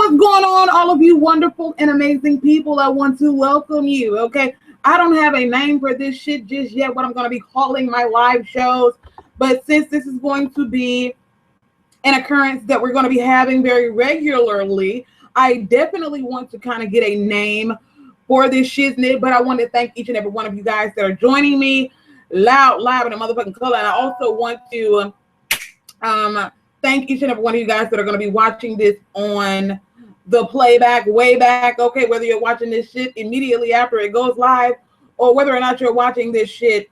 what's going on, all of you wonderful and amazing people? I want to welcome you, okay? I don't have a name for this shit just yet, what I'm going to be calling my live shows. But since this is going to be an occurrence that we're going to be having very regularly, I definitely want to kind of get a name for this shiznit. But I want to thank each and every one of you guys that are joining me live in a motherfucking color. And I also want to thank each and every one of you guys that are going to be watching this on the playback way back, okay? Whether you're watching this shit immediately after it goes live or whether or not you're watching this shit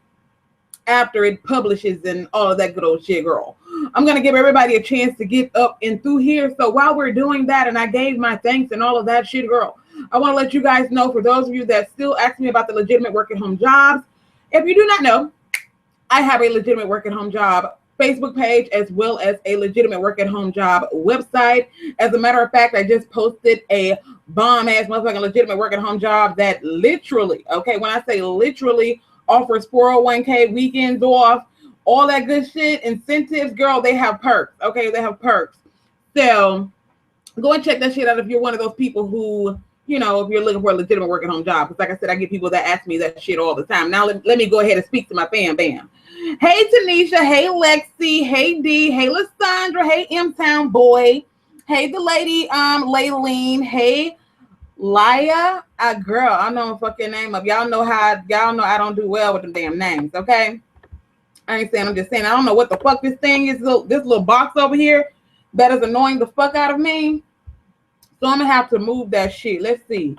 after it publishes and all of that good old shit, girl. I'm going to give everybody a chance to get up and through here. So while we're doing that, and I gave my thanks and all of that shit, girl, I want to let you guys know, for those of you that still ask me about the legitimate work at home jobs, if you do not know, I have a legitimate work at home job Facebook page as well as a legitimate work at home job website. As a matter of fact, I just posted a bomb ass motherfucking legitimate work at home job that literally, okay, when I say literally, offers 401k, weekends off, all that good shit, incentives, girl, they have perks, okay? They have perks. So go and check that shit out if you're one of those people who, you know, if you're looking for a legitimate work at home job. Because like I said, I get people that ask me that shit all the time. Now let me go ahead and speak to my fam bam. Hey Tanisha, hey Lexi, hey D, hey Lysandra, hey M-Town boy, hey the lady Layleen, hey Laya, girl, I know a fucking name of y'all know I don't do well with them damn names, okay? I ain't saying, I'm just saying I don't know what the fuck this thing is, this little box over here that is annoying the fuck out of me. So I'm gonna have to move that shit. Let's see.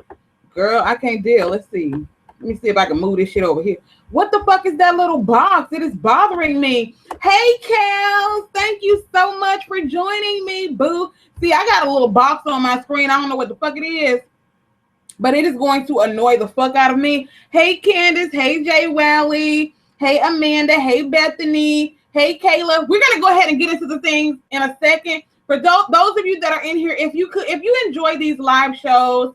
Girl, I can't deal. Let's see. Let me see if I can move this shit over here. What the fuck is that little box? It is bothering me. Hey, Cal. Thank you so much for joining me, boo. See, I got a little box on my screen. I don't know what the fuck it is, but it is going to annoy the fuck out of me. Hey, Candace. Hey, Jay Wally. Hey, Amanda. Hey, Bethany. Hey, Kayla. We're going to go ahead and get into the things in a second. For those of you that are in here, if you enjoy these live shows,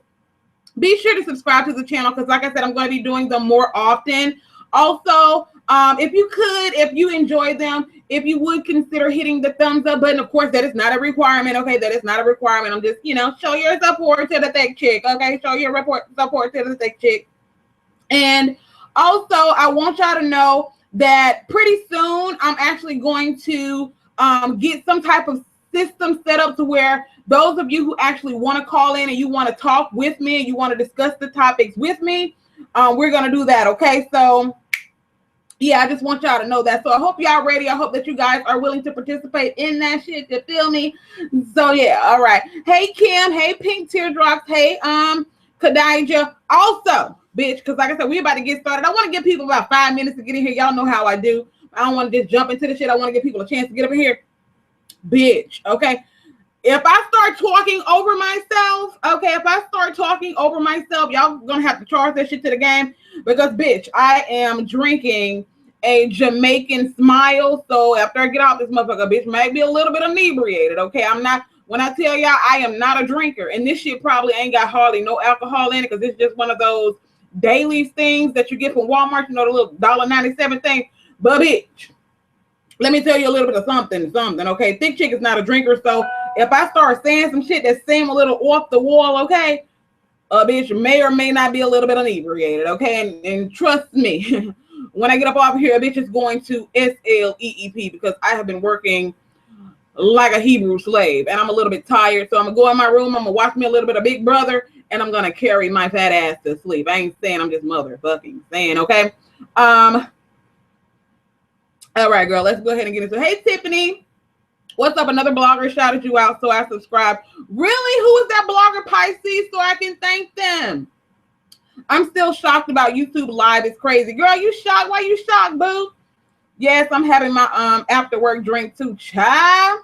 be sure to subscribe to the channel because, like I said, I'm going to be doing them more often. Also, if you enjoy them, if you would consider hitting the thumbs up button. Of course, that is not a requirement, okay? That is not a requirement. I'm just, show your support to the thick chick, okay? Show your support to the thick chick. And also, I want y'all to know that pretty soon, I'm actually going to get some type of system set up to where those of you who actually want to call in and you want to talk with me and you want to discuss the topics with me, we're going to do that, okay? So, yeah, I just want y'all to know that. So I hope y'all ready. I hope that you guys are willing to participate in that shit. You feel me? So, yeah, all right. Hey, Kim. Hey, Pink Teardrops. Hey, Kadija. Also, bitch, because like I said, we're about to get started. I want to give people about 5 minutes to get in here. Y'all know how I do. I don't want to just jump into the shit. I want to give people a chance to get up in here. Bitch, okay? If I start talking over myself, y'all gonna have to charge that shit to the game because, bitch, I am drinking a Jamaican Smile. So after I get off this motherfucker, bitch, might be a little bit inebriated, okay? When I tell y'all I am not a drinker, and this shit probably ain't got hardly no alcohol in it because it's just one of those daily things that you get from Walmart, the little $1.97 thing. But, bitch, let me tell you a little bit of something, okay? Thick Chick is not a drinker, so if I start saying some shit that seems a little off the wall, okay, a bitch may or may not be a little bit inebriated, okay? And trust me, when I get up off here, a bitch is going to SLEEP because I have been working like a Hebrew slave, and I'm a little bit tired, so I'm going to go in my room, I'm going to watch me a little bit of Big Brother, and I'm going to carry my fat ass to sleep. I ain't saying, I'm just motherfucking saying, okay? All right, girl, let's go ahead and get into it. Hey, Tiffany. What's up? Another blogger shouted you out, so I subscribed. Really? Who is that blogger, Pisces, so I can thank them? I'm still shocked about YouTube Live. It's crazy. Girl, you shocked? Why you shocked, boo? Yes, I'm having my after work drink too, child.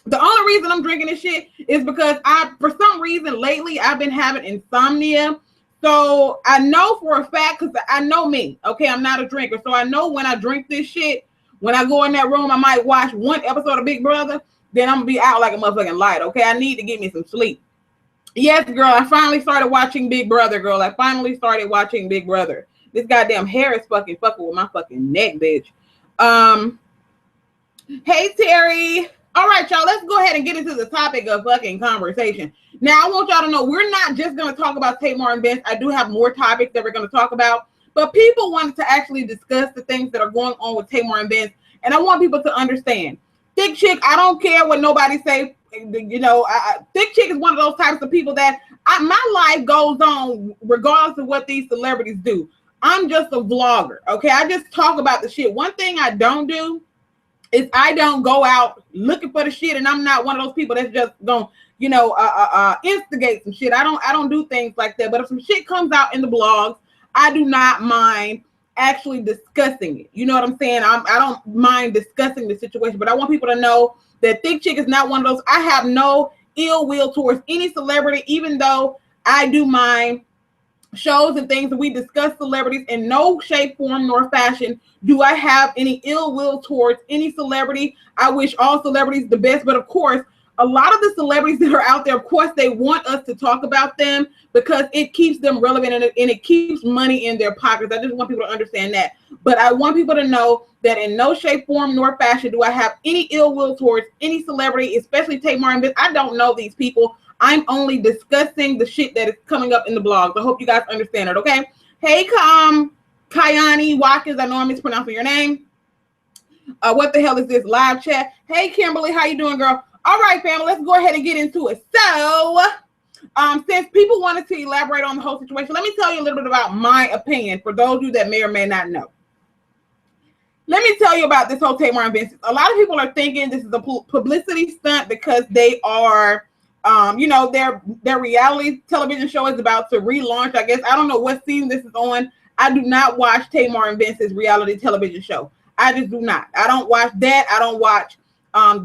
The only reason I'm drinking this shit is because for some reason lately, I've been having insomnia. So I know for a fact, because I know me, okay? I'm not a drinker. So I know when I drink this shit, when I go in that room, I might watch one episode of Big Brother, then I'm going to be out like a motherfucking light, okay? I need to get me some sleep. Yes, girl, I finally started watching Big Brother, girl. I finally started watching Big Brother. This goddamn hair is fucking with my fucking neck, bitch. Hey, Terry. All right, y'all, let's go ahead and get into the topic of fucking conversation. Now, I want y'all to know we're not just going to talk about Tamar and Vince. I do have more topics that we're going to talk about, but people wanted to actually discuss the things that are going on with Tamar and Vince, and I want people to understand. Thick Chick, I don't care what nobody say. You know, Thick Chick is one of those types of people that my life goes on regardless of what these celebrities do. I'm just a vlogger, okay? I just talk about the shit. One thing I don't do is I don't go out looking for the shit, and I'm not one of those people that's just gonna, you know, instigate some shit. I don't do things like that. But if some shit comes out in the blogs, I do not mind actually discussing it. You know what I'm saying? I don't mind discussing the situation, but I want people to know that Thick Chick is not one of those. I have no ill will towards any celebrity, even though I do mind shows and things that we discuss celebrities. In no shape, form, nor fashion do I have any ill will towards any celebrity. I wish all celebrities the best, but of course, a lot of the celebrities that are out there, of course, they want us to talk about them because it keeps them relevant and it keeps money in their pockets. I just want people to understand that. But I want people to know that in no shape, form, nor fashion do I have any ill will towards any celebrity, especially Tamar and Vince. I don't know these people. I'm only discussing the shit that is coming up in the blogs. I hope you guys understand it, okay? Hey, Kayani Watkins, I know I'm mispronouncing your name. What the hell is this live chat? Hey, Kimberly, how you doing, girl? All right, family, let's go ahead and get into it. So, since people wanted to elaborate on the whole situation, let me tell you a little bit about my opinion for those of you that may or may not know. Let me tell you about this whole Tamar and Vince. A lot of people are thinking this is a publicity stunt because they are, you know, their reality television show is about to relaunch. I guess I don't know what season this is on. I do not watch Tamar and Vince's reality television show. I just do not. I don't watch that. I don't watch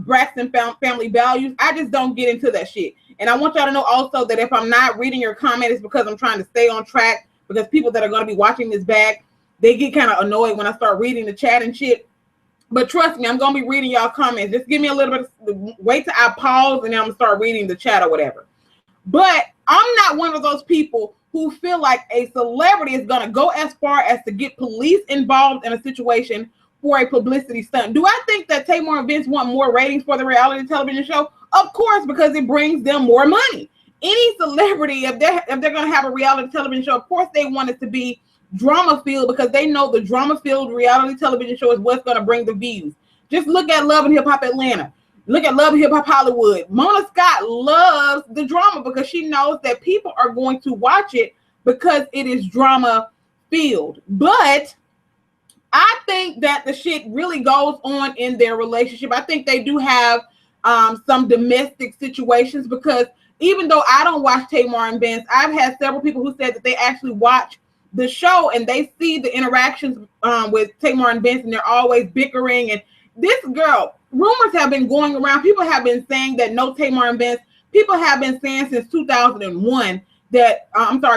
Braxton Family Values. I just don't get into that shit. And I want y'all to know also that if I'm not reading your comment, it's because I'm trying to stay on track, because people that are going to be watching this back, they get kind of annoyed when I start reading the chat and shit. But trust me, I'm going to be reading y'all comments. Just give me a little bit of, wait till I pause and then I'm going to start reading the chat or whatever. But I'm not one of those people who feel like a celebrity is going to go as far as to get police involved in a situation for a publicity stunt. Do I think that Tamar and Vince want more ratings for the reality television show? Of course, because it brings them more money. Any celebrity, if they're going to have a reality television show, of course they want it to be drama-filled because they know the drama-filled reality television show is what's going to bring the views. Just look at Love and Hip Hop Atlanta. Look at Love and Hip Hop Hollywood. Mona Scott loves the drama because she knows that people are going to watch it because it is drama-filled. But I think that the shit really goes on in their relationship. I think they do have some domestic situations because even though I don't watch Tamar and Vince, I've had several people who said that they actually watch the show and they see the interactions with Tamar and Vince and they're always bickering. And this girl, rumors have been going around. People have been saying that no Tamar and Vince. People have been saying since 2001 that,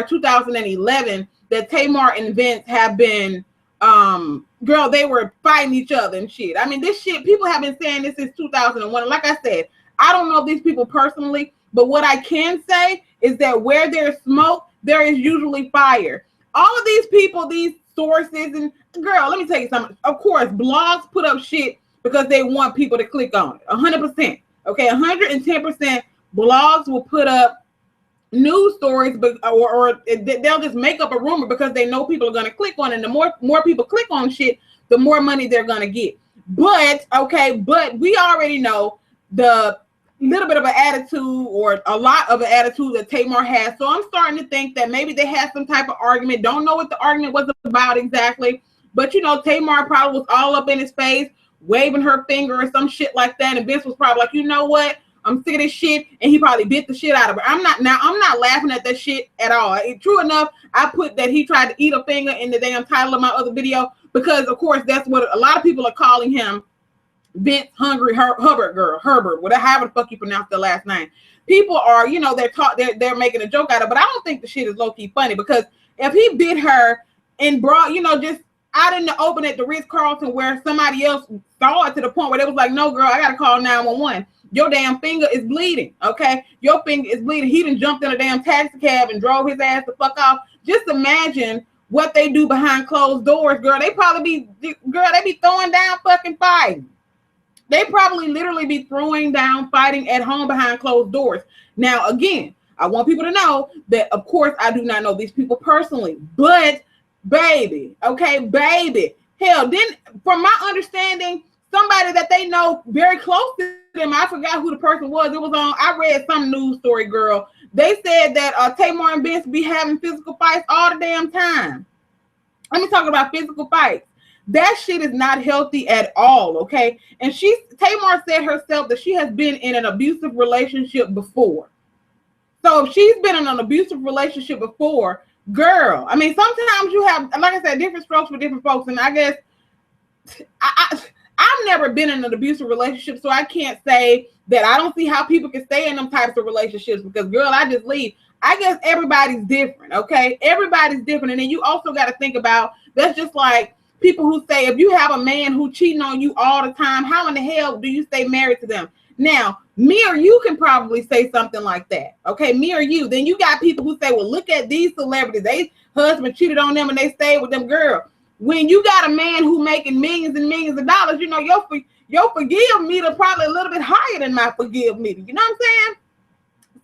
2011, that Tamar and Vince have been, girl, they were fighting each other and shit. I mean, this shit, people have been saying this since 2001. Like I said, I don't know these people personally, but what I can say is that where there's smoke, there is usually fire. All of these people, these sources, and girl, let me tell you something. Of course, blogs put up shit because they want people to click on it. 100%. Okay, 110% blogs will put up news stories, but or they'll just make up a rumor because they know people are going to click on it. And the more people click on shit, the more money they're going to get. But we already know the little bit of an attitude or a lot of an attitude that Tamar has. So I'm starting to think that maybe they had some type of argument. Don't know what the argument was about exactly, but you know, Tamar probably was all up in his face, waving her finger or some shit like that. And Vince was probably like, you know what? I'm sick of this shit, and he probably bit the shit out of her. I'm not laughing at that shit at all. True enough, I put that he tried to eat a finger in the damn title of my other video because, of course, that's what a lot of people are calling him. Vince Hungry Herbert, however the fuck you pronounce the last name. People are, you know, they're making a joke out of it, but I don't think the shit is low-key funny because if he bit her and brought, you know, just out in the open at the Ritz-Carlton where somebody else saw it to the point where they was like, no, girl, I got to call 911. Your damn finger is bleeding, okay? Your finger is bleeding. He done jumped in a damn taxi cab and drove his ass the fuck off. Just imagine what they do behind closed doors, girl. They be throwing down fucking fighting. They probably literally be throwing down, fighting at home behind closed doors. Now, again, I want people to know that, of course, I do not know these people personally, but baby, okay, baby, hell, then from my understanding, somebody that they know very close to them, I forgot who the person was. It was on, I read some news story, girl. They said that Tamar and Vince be having physical fights all the damn time. Let me talk about physical fights. That shit is not healthy at all, okay? And Tamar said herself that she has been in an abusive relationship before. So if she's been in an abusive relationship before, girl, I mean, sometimes you have, like I said, different strokes for different folks. And I guess I've never been in an abusive relationship, so I can't say that I don't see how people can stay in them types of relationships because, girl, I just leave. I guess everybody's different, okay? Everybody's different. And then you also got to think about, that's just like people who say, if you have a man who cheating on you all the time, how in the hell do you stay married to them? Now, me or you can probably say something like that, okay? Me or you. Then you got people who say, well, look at these celebrities. They husband cheated on them and they stayed with them, girl. When you got a man who making millions and millions of dollars, you know, your forgive meter probably a little bit higher than my forgive meter. You know what I'm saying?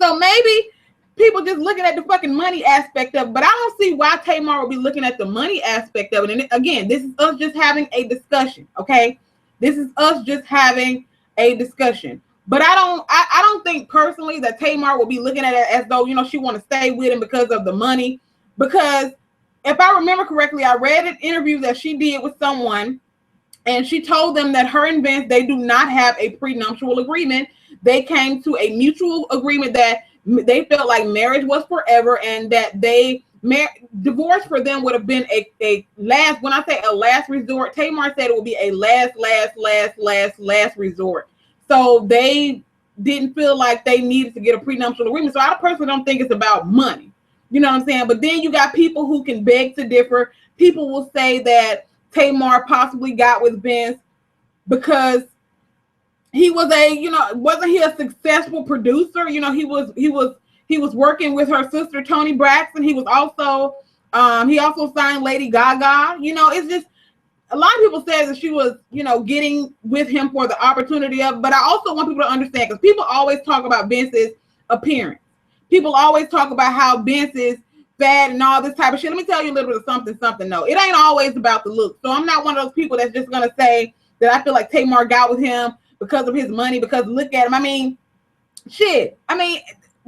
So maybe people just looking at the fucking money aspect of it, but I don't see why Tamar would be looking at the money aspect of it. And again, this is us just having a discussion, okay? This is us just having a discussion. But I don't think personally that Tamar will be looking at it as though, you know, she want to stay with him because of the money. Because if I remember correctly, I read an interview that she did with someone, and she told them that her and Vince, they do not have a prenuptial agreement. They came to a mutual agreement that they felt like marriage was forever, and that divorce for them would have been a last, when I say a last resort, Tamar said it would be a last resort. So they didn't feel like they needed to get a prenuptial agreement. So I personally don't think it's about money. You know what I'm saying? But then you got people who can beg to differ. People will say that Tamar possibly got with Vince because he was wasn't he a successful producer? You know, he was working with her sister Toni Braxton. He was also he also signed Lady Gaga. You know, it's just a lot of people say that she was, you know, getting with him for the opportunity of, but I also want people to understand, because people always talk about Vince's appearance. People always talk about how Vince is fat and all this type of shit. Let me tell you a little bit of something. No, it ain't always about the look. So I'm not one of those people that's just going to say that I feel like Tamar got with him because of his money, because look at him. I mean, shit. I mean,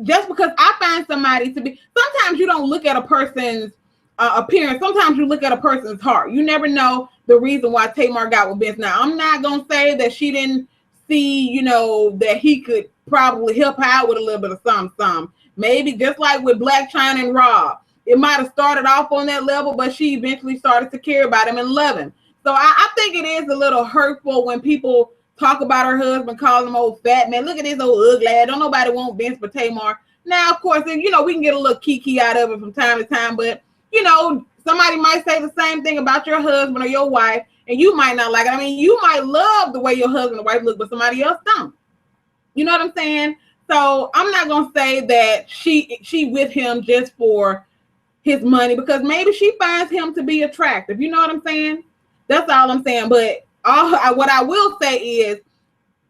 just because I find somebody to be, sometimes you don't look at a person's appearance. Sometimes you look at a person's heart. You never know the reason why Tamar got with Vince. Now, I'm not going to say that she didn't see, you know, that he could probably help her out with a little bit of some. Maybe just like with Black China and Rob. It might have started off on that level, but she eventually started to care about him and love him. So I think it is a little hurtful when people talk about her husband, call him old fat man. Look at this old ugly lad. Don't nobody want Vince for Tamar. Now, of course, you know, we can get a little kiki out of it from time to time, but, you know, somebody might say the same thing about your husband or your wife, and you might not like it. I mean, you might love the way your husband or wife look, but somebody else don't. You know what I'm saying? So I'm not going to say that she with him just for his money, because maybe she finds him to be attractive. You know what I'm saying? That's all I'm saying. But what I will say is,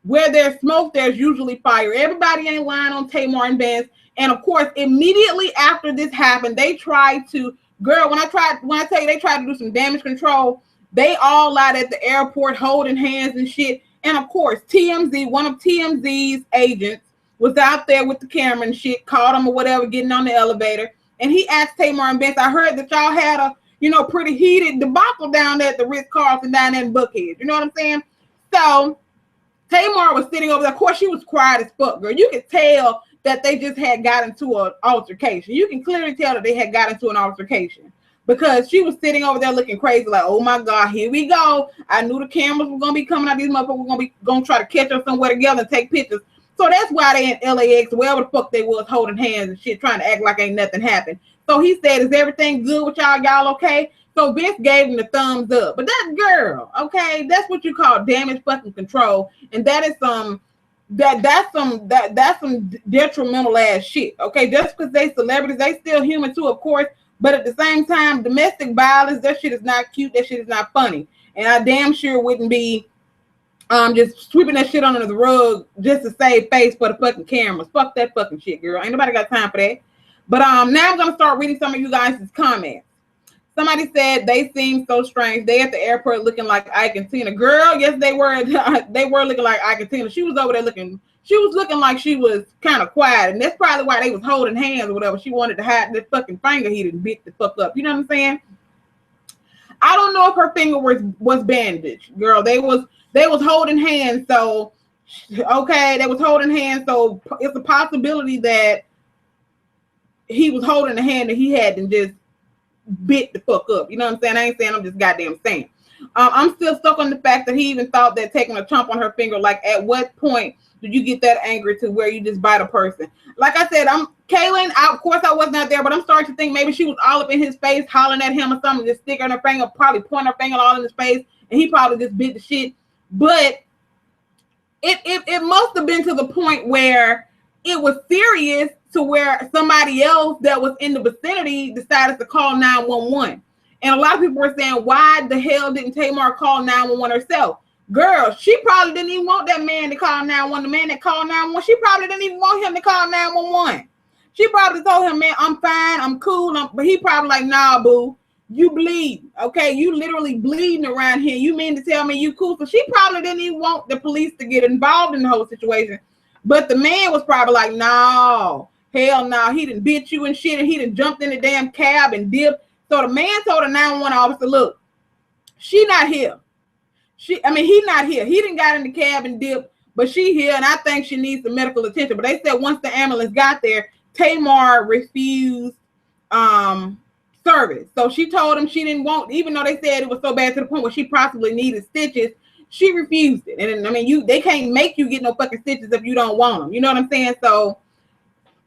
where there's smoke, there's usually fire. Everybody ain't lying on Tamar and Vince. And of course, immediately after this happened, they tried to, girl, when I tell you they tried to do some damage control, they all out at the airport holding hands and shit. And of course, TMZ, one of TMZ's agents, was out there with the camera and shit, caught him or whatever, getting on the elevator. And he asked Tamar and Vince, I heard that y'all had a, you know, pretty heated debacle down there at the Ritz-Carlton down there in Buckhead. You know what I'm saying? So Tamar was sitting over there. Of course, she was quiet as fuck, girl. You could tell that they just had got into an altercation. You can clearly tell that they had got into an altercation, because she was sitting over there looking crazy, like, oh my God, here we go. I knew the cameras were gonna be coming out. These motherfuckers were gonna try to catch us somewhere together and take pictures. So that's why they in LAX, wherever the fuck they was, holding hands and shit, trying to act like ain't nothing happened. So he said, is everything good with y'all? Y'all okay? So Vince gave him the thumbs up. But that girl, okay, that's what you call damage fucking control. And that is that's some detrimental ass shit. Okay, just because they celebrities, they still human too, of course. But at the same time, domestic violence, that shit is not cute. That shit is not funny. And I damn sure wouldn't be just sweeping that shit under the rug just to save face for the fucking cameras. Fuck that fucking shit, girl. Ain't nobody got time for that. But now I'm gonna start reading some of you guys' comments. Somebody said they seem so strange. They at the airport looking like Ike and Tina. Girl, yes, they were. They were looking like Ike and Tina. She was over there looking. She was looking like she was kind of quiet, and that's probably why they was holding hands or whatever. She wanted to hide that fucking finger he didn't beat the fuck up. You know what I'm saying? I don't know if her finger was bandaged, girl. They was holding hands, so okay, they was holding hands, so it's a possibility that he was holding the hand that he had and just bit the fuck up. You know what I'm saying? I ain't saying, I'm just goddamn saying. I'm still stuck on the fact that he even thought that taking a chomp on her finger, like at what point do you get that angry to where you just bite a person? Like I said, Kaylin, of course I was not there, but I'm starting to think maybe she was all up in his face, hollering at him or something, just sticking her finger, probably pointing her finger all in his face, and he probably just bit the shit. But it must have been to the point where it was serious to where somebody else that was in the vicinity decided to call 911. And a lot of people were saying, why the hell didn't Tamar call 911 herself? Girl, she probably didn't even want that man to call 911. The man that called 911, she probably didn't even want him to call 911. She probably told him, man, I'm fine, I'm cool. But he probably like, nah, boo, you bleed. Okay, you literally bleeding around here. You mean to tell me you cool? So she probably didn't even want the police to get involved in the whole situation. But the man was probably like, no, hell no, he done bit you and shit, and he done jumped in the damn cab and dipped. So the man told the 911 officer, look, she not here. He not here. He done got in the cab and dipped, but she here, and I think she needs some medical attention. But they said once the ambulance got there, Tamar refused service. So she told him she didn't want, even though they said it was so bad to the point where she possibly needed stitches, she refused it. And I mean, they can't make you get no fucking stitches if you don't want them. You know what I'm saying? So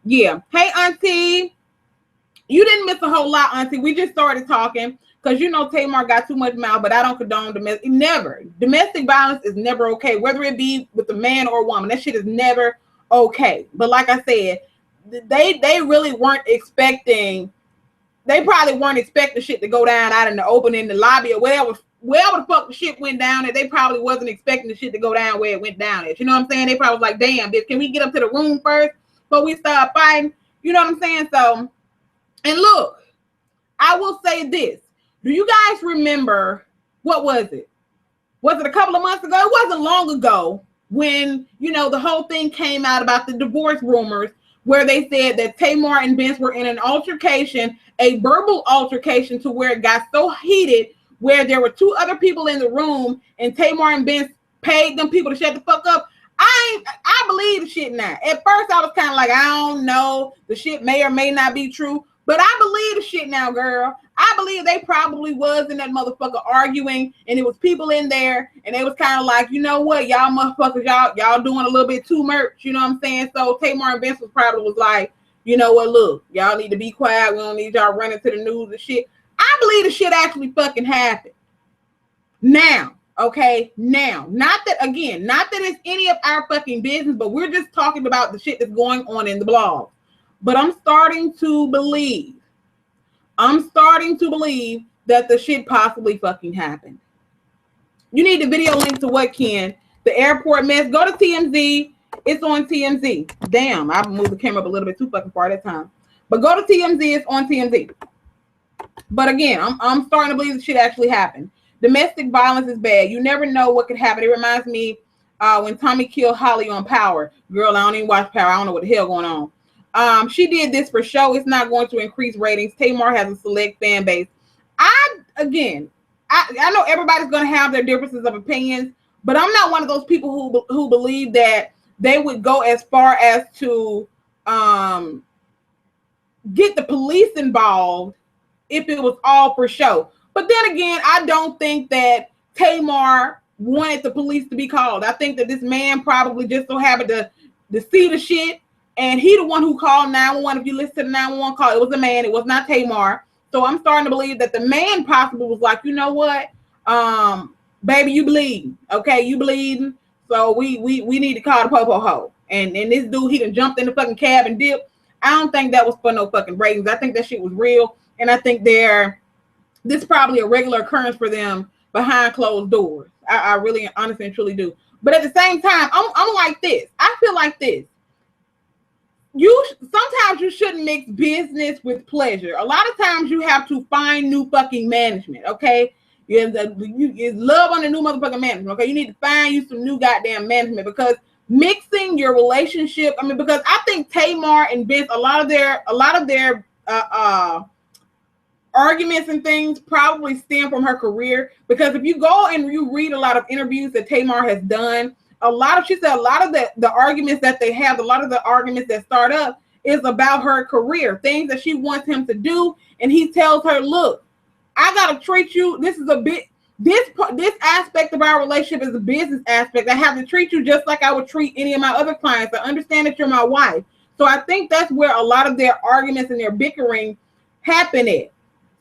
yeah. Hey, Auntie. You didn't miss a whole lot, Auntie. We just started talking because you know Tamar got too much mouth, but I don't condone domestic. Never. Domestic violence is never okay, whether it be with a man or a woman. That shit is never okay. But like I said, they really weren't expecting. They probably weren't expecting shit to go down out in the open in the lobby or wherever the fuck the shit went down. And they probably wasn't expecting the shit to go down where it went down at. You know what I'm saying? They probably was like, damn, bitch, can we get up to the room first before we start fighting? You know what I'm saying? So. And look, I will say this. Do you guys remember, what was it? Was it a couple of months ago? It wasn't long ago when, you know, the whole thing came out about the divorce rumors where they said that Tamar and Vince were in an altercation, a verbal altercation to where it got so heated where there were two other people in the room and Tamar and Vince paid them people to shut the fuck up. I believe the shit now. At first I was kind of like, I don't know. The shit may or may not be true. But I believe the shit now, girl. I believe they probably was in that motherfucker arguing, and it was people in there, and they was kind of like, you know what, y'all motherfuckers, y'all doing a little bit too much, you know what I'm saying? So Tamar and Vince was like, you know what, look, y'all need to be quiet. We don't need y'all running to the news and shit. I believe the shit actually fucking happened. Now, okay, now, not that it's any of our fucking business, but we're just talking about the shit that's going on in the blog. But I'm starting to believe that the shit possibly fucking happened. You need the video link to what, Ken? The airport mess. Go to TMZ. It's on TMZ. Damn, I moved the camera up a little bit too fucking far that time. But go to TMZ. It's on TMZ. But again, I'm starting to believe the shit actually happened. Domestic violence is bad. You never know what could happen. It reminds me when Tommy killed Holly on Power. Girl, I don't even watch Power. I don't know what the hell going on. She did this for show. It's not going to increase ratings. Tamar has a select fan base. I know everybody's going to have their differences of opinions, but I'm not one of those people who believe that they would go as far as to get the police involved if it was all for show. But then again, I don't think that Tamar wanted the police to be called. I think that this man probably just so happened to see the shit. And he the one who called 911. If you listen to the 911 call, it was a man. It was not Tamar. So I'm starting to believe that the man possibly was like, you know what, baby, you bleeding. Okay, you bleeding. So we need to call the popo ho. And this dude, he done jumped in the fucking cab and dipped. I don't think that was for no fucking ratings. I think that shit was real. And I think this is probably a regular occurrence for them behind closed doors. I really honestly and truly do. But at the same time, I'm like this. I feel like this. Sometimes you shouldn't mix business with pleasure. A lot of times you have to find new fucking management, okay? You love on the new motherfucking management, okay? You need to find you some new goddamn management, because mixing your relationship, I mean, because I think Tamar and Vince, a lot of their arguments and things probably stem from her career. Because if you go and you read a lot of interviews that Tamar has done, she said a lot of the arguments that they have, a lot of the arguments that start up is about her career, things that she wants him to do. And he tells her, look, I got to treat you. This aspect of our relationship is a business aspect. I have to treat you just like I would treat any of my other clients. I understand that you're my wife. So I think that's where a lot of their arguments and their bickering happen at.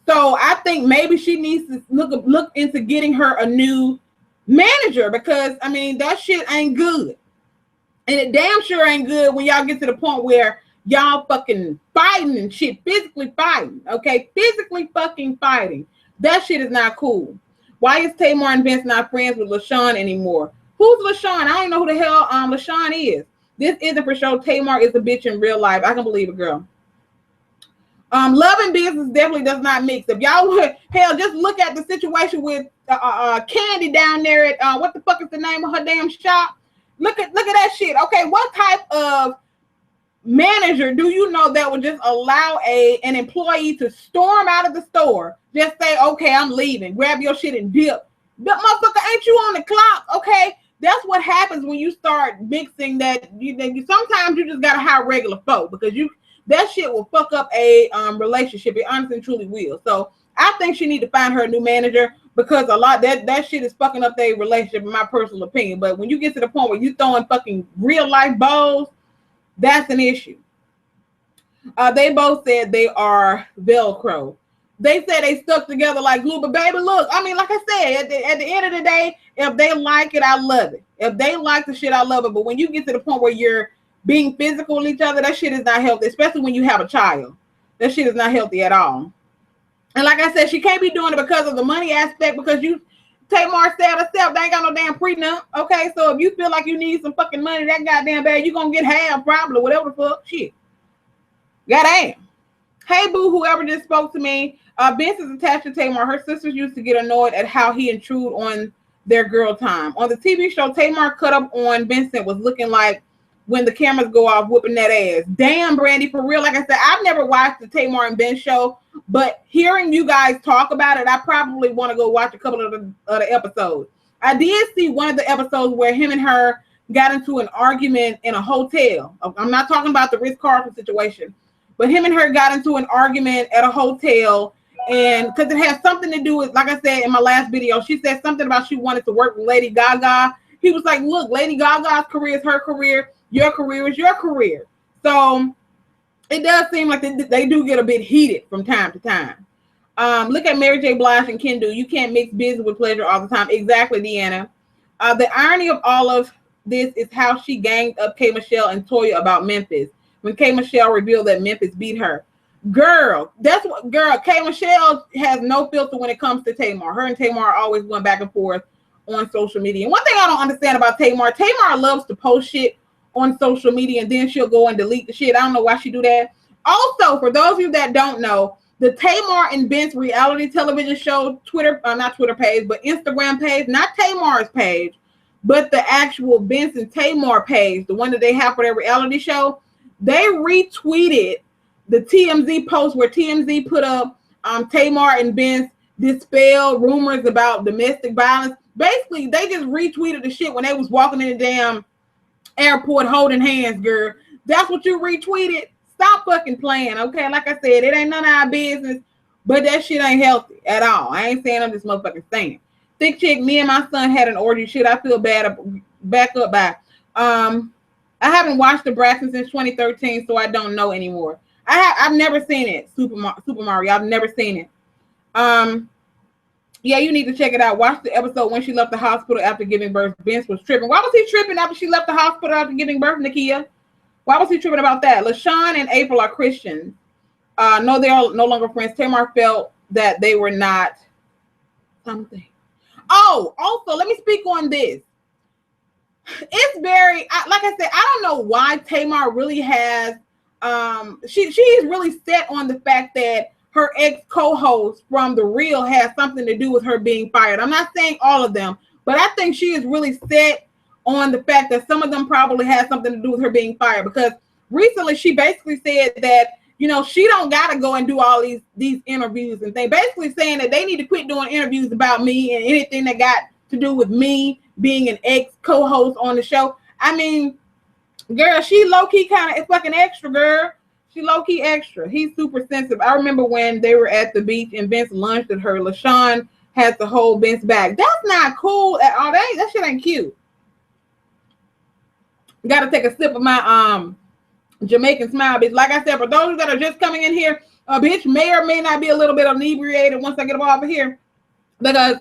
So I think maybe she needs to look into getting her a new manager, because I mean that shit ain't good, and it damn sure ain't good when y'all get to the point where y'all fucking fighting and shit, physically fighting, okay, physically fucking fighting. That shit is not cool. Why is Tamar and Vince not friends with LaShawn anymore? Who's LaShawn? I don't know who the hell LaShawn is. This isn't for sure. Tamar is a bitch in real life. I can believe it, girl. Love and business definitely does not mix. If y'all would, hell, just look at the situation with Candy down there at what the fuck is the name of her damn shop? Look at that shit. Okay, what type of manager do you know that would just allow an employee to storm out of the store, just say, okay, I'm leaving, grab your shit and dip? But motherfucker, ain't you on the clock? Okay, that's what happens when you start mixing that. Sometimes you just gotta hire regular folk, because that shit will fuck up a relationship. It honestly and truly will. So I think she need to find her a new manager, because a lot that shit is fucking up their relationship, in my personal opinion. But when you get to the point where you throwing fucking real life balls, that's an issue. They both said they are Velcro. They said they stuck together like glue. But baby, look, I mean, like I said, at the end of the day, if they like it, I love it. If they like the shit, I love it. But when you get to the point where you're being physical with each other, that shit is not healthy, especially when you have a child. That shit is not healthy at all. And like I said, she can't be doing it because of the money aspect, because Tamar said herself, they ain't got no damn prenup. Okay, so if you feel like you need some fucking money that goddamn bad, you're gonna get half probably, whatever the fuck. Shit. Goddamn. Hey boo, whoever just spoke to me. Vince is attached to Tamar. Her sisters used to get annoyed at how he intrude on their girl time. On the TV show, Tamar cut up on Vincent was looking like when the cameras go off, whooping that ass. Damn, Brandy, for real. Like I said, I've never watched the Tamar and Ben show, but hearing you guys talk about it, I probably want to go watch a couple of the episodes. I did see one of the episodes where him and her got into an argument in a hotel. I'm not talking about the Ritz-Carlton situation, but him and her got into an argument at a hotel, and because it has something to do with, like I said in my last video, she said something about she wanted to work with Lady Gaga. He was like, look, Lady Gaga's career is her career. Your career is your career. So it does seem like they do get a bit heated from time to time. Look at Mary J. Blige and Kendall. You can't mix business with pleasure all the time. Exactly, Deanna. The irony of all of this is how she ganged up K. Michelle and Toya about Memphis when K. Michelle revealed that Memphis beat her. Girl, K. Michelle has no filter when it comes to Tamar. Her and Tamar are always going back and forth on social media. And one thing I don't understand about Tamar loves to post shit on social media and then she'll go and delete the shit. I don't know why she do that. Also, for those of you that don't know, the Tamar and Vince reality television show not Twitter page, but Instagram page, not Tamar's page, but the actual Vince and Tamar page, the one that they have for their reality show, they retweeted the TMZ post where TMZ put up Tamar and Vince dispel rumors about domestic violence. Basically, they just retweeted the shit when they was walking in the damn airport holding hands, girl. That's what you retweeted? Stop fucking playing, okay? Like I said, it ain't none of our business, but that shit ain't healthy at all. I ain't saying I'm just motherfucking saying. Thick Chick, me and my son had an orgy. Shit, I feel bad. Back up by. I haven't watched the Braxton since 2013, so I don't know anymore. I've never seen it. Super Mario. I've never seen it. Yeah, you need to check it out. Watch the episode when she left the hospital after giving birth. Vince was tripping. Why was he tripping after she left the hospital after giving birth, Nakia? Why was he tripping about that? LaShawn and April are Christians. No, they are no longer friends. Tamar felt that they were not something. Oh, also, let me speak on this. it's very, like I said, I don't know why Tamar really has, she's really set on the fact that her ex co-host from The Real has something to do with her being fired. I'm not saying all of them, but I think she is really set on the fact that some of them probably has something to do with her being fired, because recently she basically said that, you know, she don't got to go and do all these interviews and things, basically saying that they need to quit doing interviews about me and anything that got to do with me being an ex co-host on the show. I mean, girl, she low-key kind of fucking extra, girl. She low-key extra. He's super sensitive. I remember when they were at the beach and Vince lunched at her. LaShawn has to hold Vince back. That's not cool at all. That shit ain't cute. Got to take a sip of my Jamaican smile, bitch. Like I said, for those that are just coming in here, a bitch may or may not be a little bit inebriated once I get off of here, because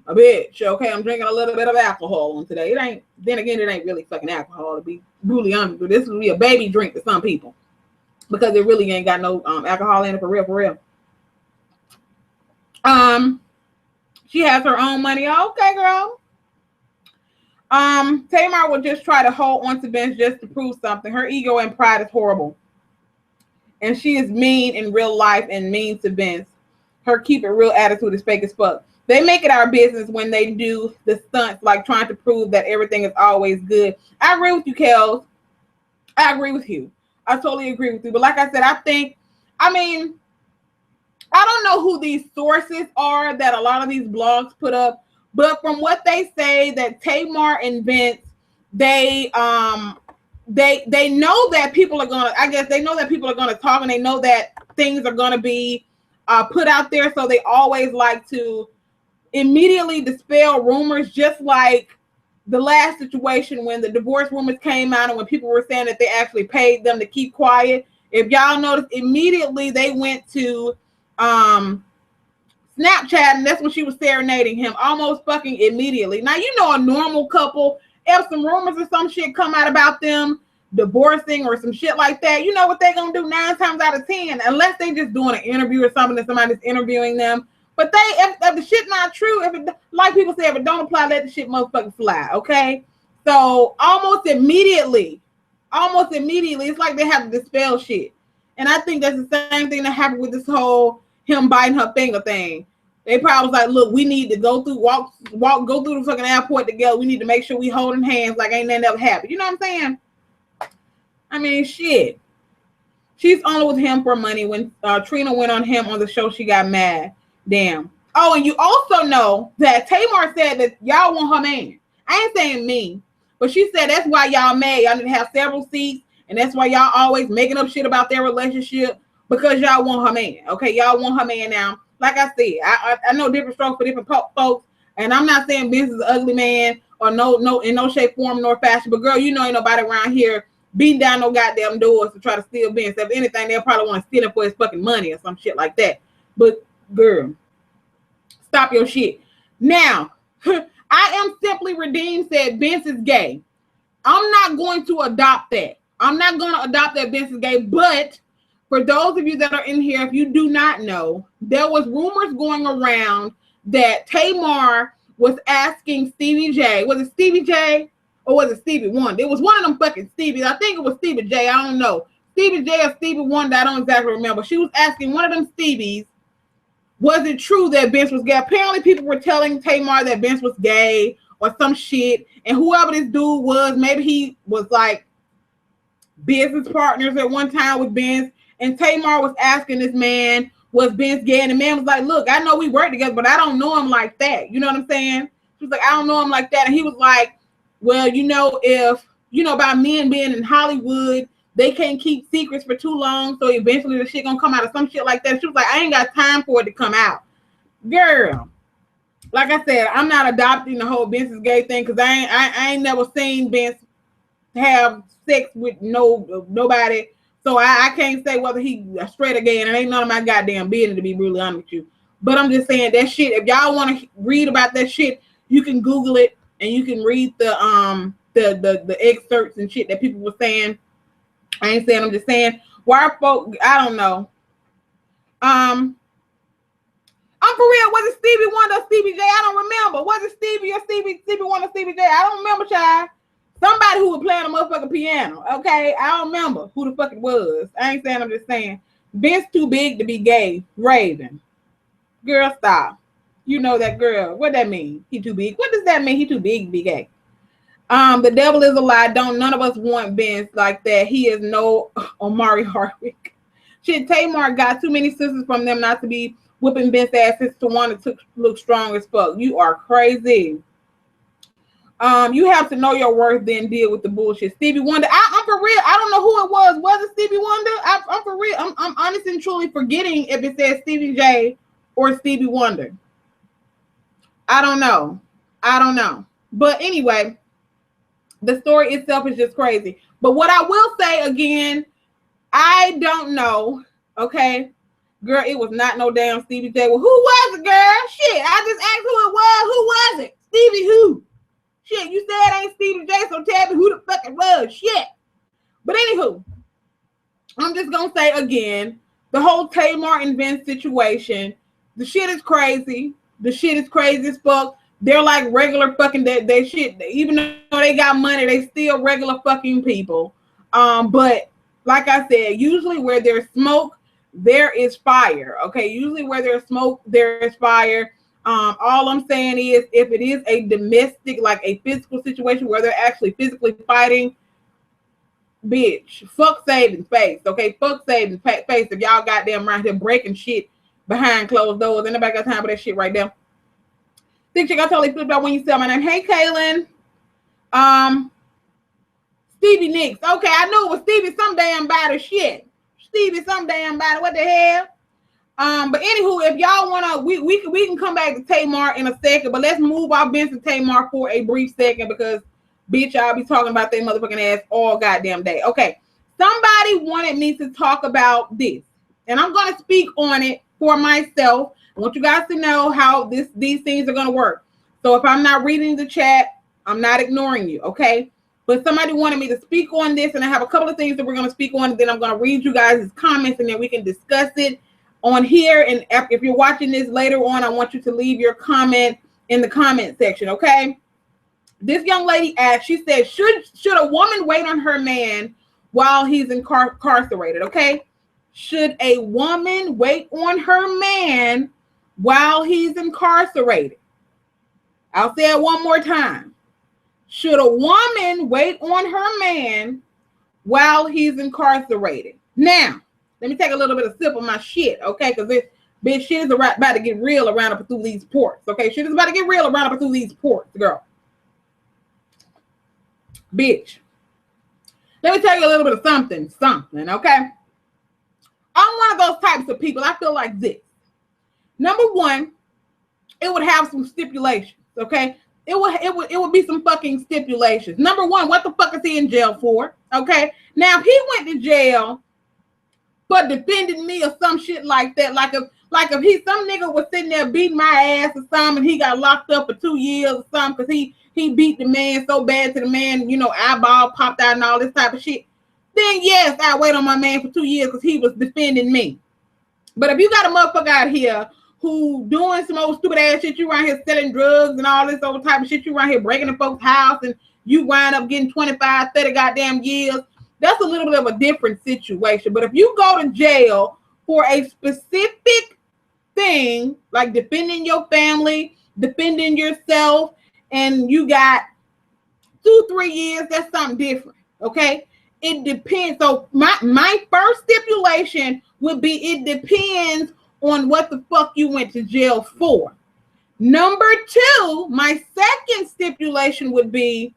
a bitch, okay, I'm drinking a little bit of alcohol on today. It ain't, then again, it ain't really fucking alcohol, to be brutally honest, but this would be a baby drink to some people, because it really ain't got no alcohol in it, for real. She has her own money. Okay, girl. Tamar will just try to hold on to Vince just to prove something. Her ego and pride is horrible. And she is mean in real life and mean to Vince. Her keep it real attitude is fake as fuck. They make it our business when they do the stunts, like trying to prove that everything is always good. I agree with you, Kels. I agree with you. I totally agree with you. But like I said, I don't know who these sources are that a lot of these blogs put up, but from what they say, that Tamar and Vince, they know that people are gonna, I guess they know that people are gonna talk, and they know that things are gonna be put out there, so they always like to immediately dispel rumors, just like the last situation when the divorce rumors came out and when people were saying that they actually paid them to keep quiet. If y'all noticed, immediately they went to Snapchat, and that's when she was serenading him, almost fucking immediately. Now, you know, a normal couple, if some rumors or some shit come out about them divorcing or some shit like that, you know what they gonna do 9 times out of 10, unless they just doing an interview or something and somebody's interviewing them. But if the shit not true, if it, like people say, if it don't apply, let the shit motherfucking fly, okay? So almost immediately, it's like they have to dispel shit. And I think that's the same thing that happened with this whole him biting her finger thing. They probably was like, look, we need to go through the fucking airport together. We need to make sure we holding hands like ain't nothing ever happened. You know what I'm saying? I mean, shit. She's only with him for money. When Trina went on him on the show, she got mad. Damn. Oh, and you also know that Tamar said that y'all want her man. I ain't saying me, but she said that's why y'all mad. Y'all need to have several seats, and that's why y'all always making up shit about their relationship, because y'all want her man. Okay, y'all want her man now. Like I said, I know different strokes for different folks, and I'm not saying Vince is an ugly man or no in no shape, form, nor fashion. But girl, you know ain't nobody around here beating down no goddamn doors to try to steal Vince. If anything, they'll probably want to steal him for his fucking money or some shit like that. But girl, stop your shit. Now, I am simply redeemed said Vince is gay. I'm not going to adopt that. I'm not going to adopt that Vince is gay. But for those of you that are in here, if you do not know, there was rumors going around that Tamar was asking Stevie J. Was it Stevie J or was it Stevie Wonder? It was one of them fucking Stevies. I think it was Stevie J. I don't know. Stevie J or Stevie Wonder, I don't exactly remember. She was asking one of them Stevies, was it true that Vince was gay? Apparently people were telling Tamar that Vince was gay or some shit. And whoever this dude was, maybe he was like business partners at one time with Vince. And Tamar was asking this man, was Vince gay? And the man was like, look, I know we work together, but I don't know him like that. You know what I'm saying? She was like, I don't know him like that. And he was like, well, you know, if, you know, about men being in Hollywood, they can't keep secrets for too long, so eventually the shit gonna come out of some shit like that. She was like, I ain't got time for it to come out. Girl, like I said, I'm not adopting the whole Vince is gay thing, because I ain't never seen Vince have sex with nobody. So I can't say whether he straight or gay, and it ain't none of my goddamn business, to be really honest with you. But I'm just saying that shit, if y'all want to read about that shit, you can Google it and you can read the excerpts and shit that people were saying. I ain't saying, I'm just saying, why folk, I don't know. I'm for real, was it Stevie Wonder or Stevie J? I don't remember. Was it Stevie or Stevie Wonder, Stevie J? I don't remember, child. Somebody who was playing a motherfucking piano. Okay, I don't remember who the fuck it was. I ain't saying. I'm just saying. Vince too big to be gay. Raven, girl, stop. You know that girl. What that mean? He too big. What does that mean? He too big to be gay. The devil is a lie. Don't none of us want Vince like that. He is no Omari Hardwick. Shit, Tamar got too many sisters from them not to be whipping Vince asses to want to look strong as fuck. You are crazy. You have to know your worth, then deal with the bullshit. Stevie Wonder, I'm for real. I don't know who it was. Was it Stevie Wonder? I'm for real. I'm honest and truly forgetting if it says Stevie J or Stevie Wonder. I don't know. But anyway, the story itself is just crazy. But what I will say again, I don't know. Okay, girl, it was not no damn Stevie J. Well, who was it, girl? Shit, I just asked who it was. Who was it? Stevie who? Shit, you said it ain't Stevie J, so tell me who the fuck it was. Shit. But anywho, I'm just gonna say again, the whole Tamar and Vince situation, the shit is crazy. The shit is crazy as fuck. They're like regular fucking they shit. Even though they got money, they still regular fucking people. But like I said, usually where there's smoke, there is fire. Okay, usually where there's smoke, there is fire. All I'm saying is, if it is a domestic, like a physical situation where they're actually physically fighting, bitch, fuck saving face, okay? Fuck saving face. If y'all goddamn around here breaking shit behind closed doors, ain't nobody got time for that shit right there. Think chick, I totally flipped out when you said my name. Hey, Kaylin. Stevie Nicks. Okay, I knew it was Stevie some damn body shit. Stevie some damn body. What the hell? But anywho, if y'all wanna, we can come back to Tamar in a second, but let's move off Vince and Tamar for a brief second because bitch, y'all be talking about their motherfucking ass all goddamn day. Okay, somebody wanted me to talk about this, and I'm gonna speak on it for myself. I want you guys to know how these things are gonna work. So if I'm not reading the chat, I'm not ignoring you, okay? But somebody wanted me to speak on this, and I have a couple of things that we're gonna speak on, and then I'm gonna read you guys' comments, and then we can discuss it on here. And if you're watching this later on, I want you to leave your comment in the comment section, okay? This young lady asked, she said, should a woman wait on her man while he's incarcerated, okay? Should a woman wait on her man while he's incarcerated? I'll say it one more time. Should a woman wait on her man while he's incarcerated? Now, let me take a little bit of sip of my shit, okay? Because this bitch shit is about to get real around up through these ports, okay? Shit is about to get real around up through these ports, girl. Bitch. Let me tell you a little bit of something, okay? I'm one of those types of people. I feel like this. Number one, it would have some stipulations, okay? It would be some fucking stipulations. Number one, what the fuck is he in jail for? Okay? Now, if he went to jail for defending me or some shit like that, like if he some nigga was sitting there beating my ass or something, and he got locked up for 2 years or something because he beat the man so bad to the man, you know, eyeball popped out and all this type of shit, then yes, I wait on my man for 2 years because he was defending me. But if you got a motherfucker out here who doing some old stupid ass shit, you around here selling drugs and all this old type of shit, you around here breaking in folks' house and you wind up getting 25, 30 goddamn years, that's a little bit of a different situation. But if you go to jail for a specific thing, like defending your family, defending yourself, and you got 2-3 years, that's something different, okay? It depends. So my first stipulation would be it depends on what the fuck you went to jail for. Number two, my second stipulation would be,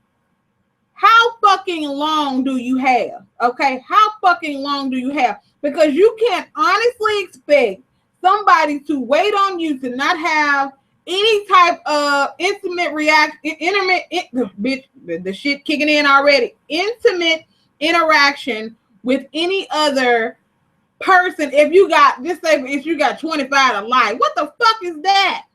how fucking long do you have? Okay, how fucking long do you have? Because you can't honestly expect somebody to wait on you to not have any type of intimate bitch, the shit kicking in already. Intimate interaction with any other person. If you got, just say if you got 25 to life, what the fuck is that?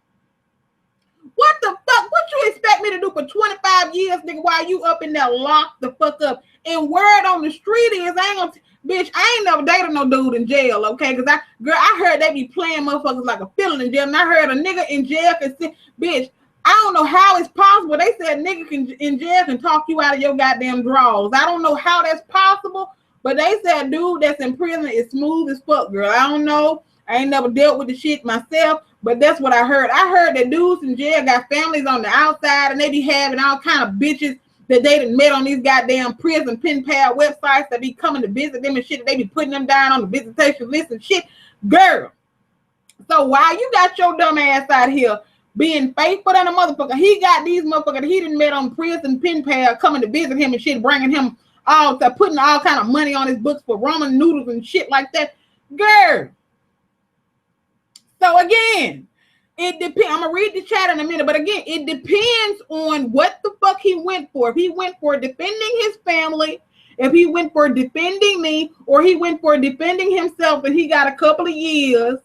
What the fuck? What you expect me to do for 25 years, nigga, while you up in there locked the fuck up? And word on the street is, bitch, I ain't never dated no dude in jail, okay? Because I heard they be playing motherfuckers like a felon in jail. And I heard a nigga in jail can sit, bitch, I don't know how it's possible. They said nigga can in jail can talk you out of your goddamn drawers. I don't know how that's possible, but they said dude that's in prison is smooth as fuck, girl. I don't know. I ain't never dealt with the shit myself, but that's what I heard. I heard that dudes in jail got families on the outside and they be having all kind of bitches that they done met on these goddamn prison pen pal websites that be coming to visit them and shit. That they be putting them down on the visitation list and shit. Girl. So while you got your dumb ass out here being faithful than a motherfucker, he got these motherfuckers that he done met on prison pen pal coming to visit him and shit, bringing him all to putting all kind of money on his books for ramen noodles and shit like that. Girl. So again, it depends. I'm gonna read the chat in a minute, but again, it depends on what the fuck he went for. If he went for defending his family, if he went for defending me, or he went for defending himself, and he got a couple of years,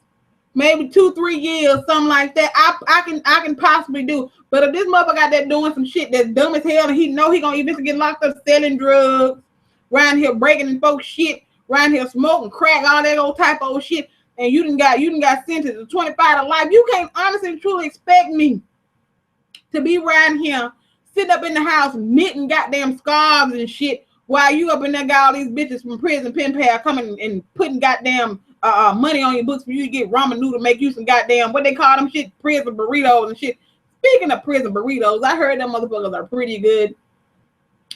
maybe 2-3 years, something like that. I can possibly do. But if this motherfucker got that doing some shit that's dumb as hell, and he know he gonna eventually get locked up selling drugs, around here breaking in folks shit, around here smoking crack, all that old type of old shit. And you done got sentenced to 25 to life. You can't honestly truly expect me to be around here sitting up in the house knitting goddamn scarves and shit while you up in there got all these bitches from prison pen pal coming and putting goddamn money on your books for you to get ramen noodle, make you some goddamn what they call them shit, prison burritos and shit. Speaking of prison burritos, I heard them motherfuckers are pretty good.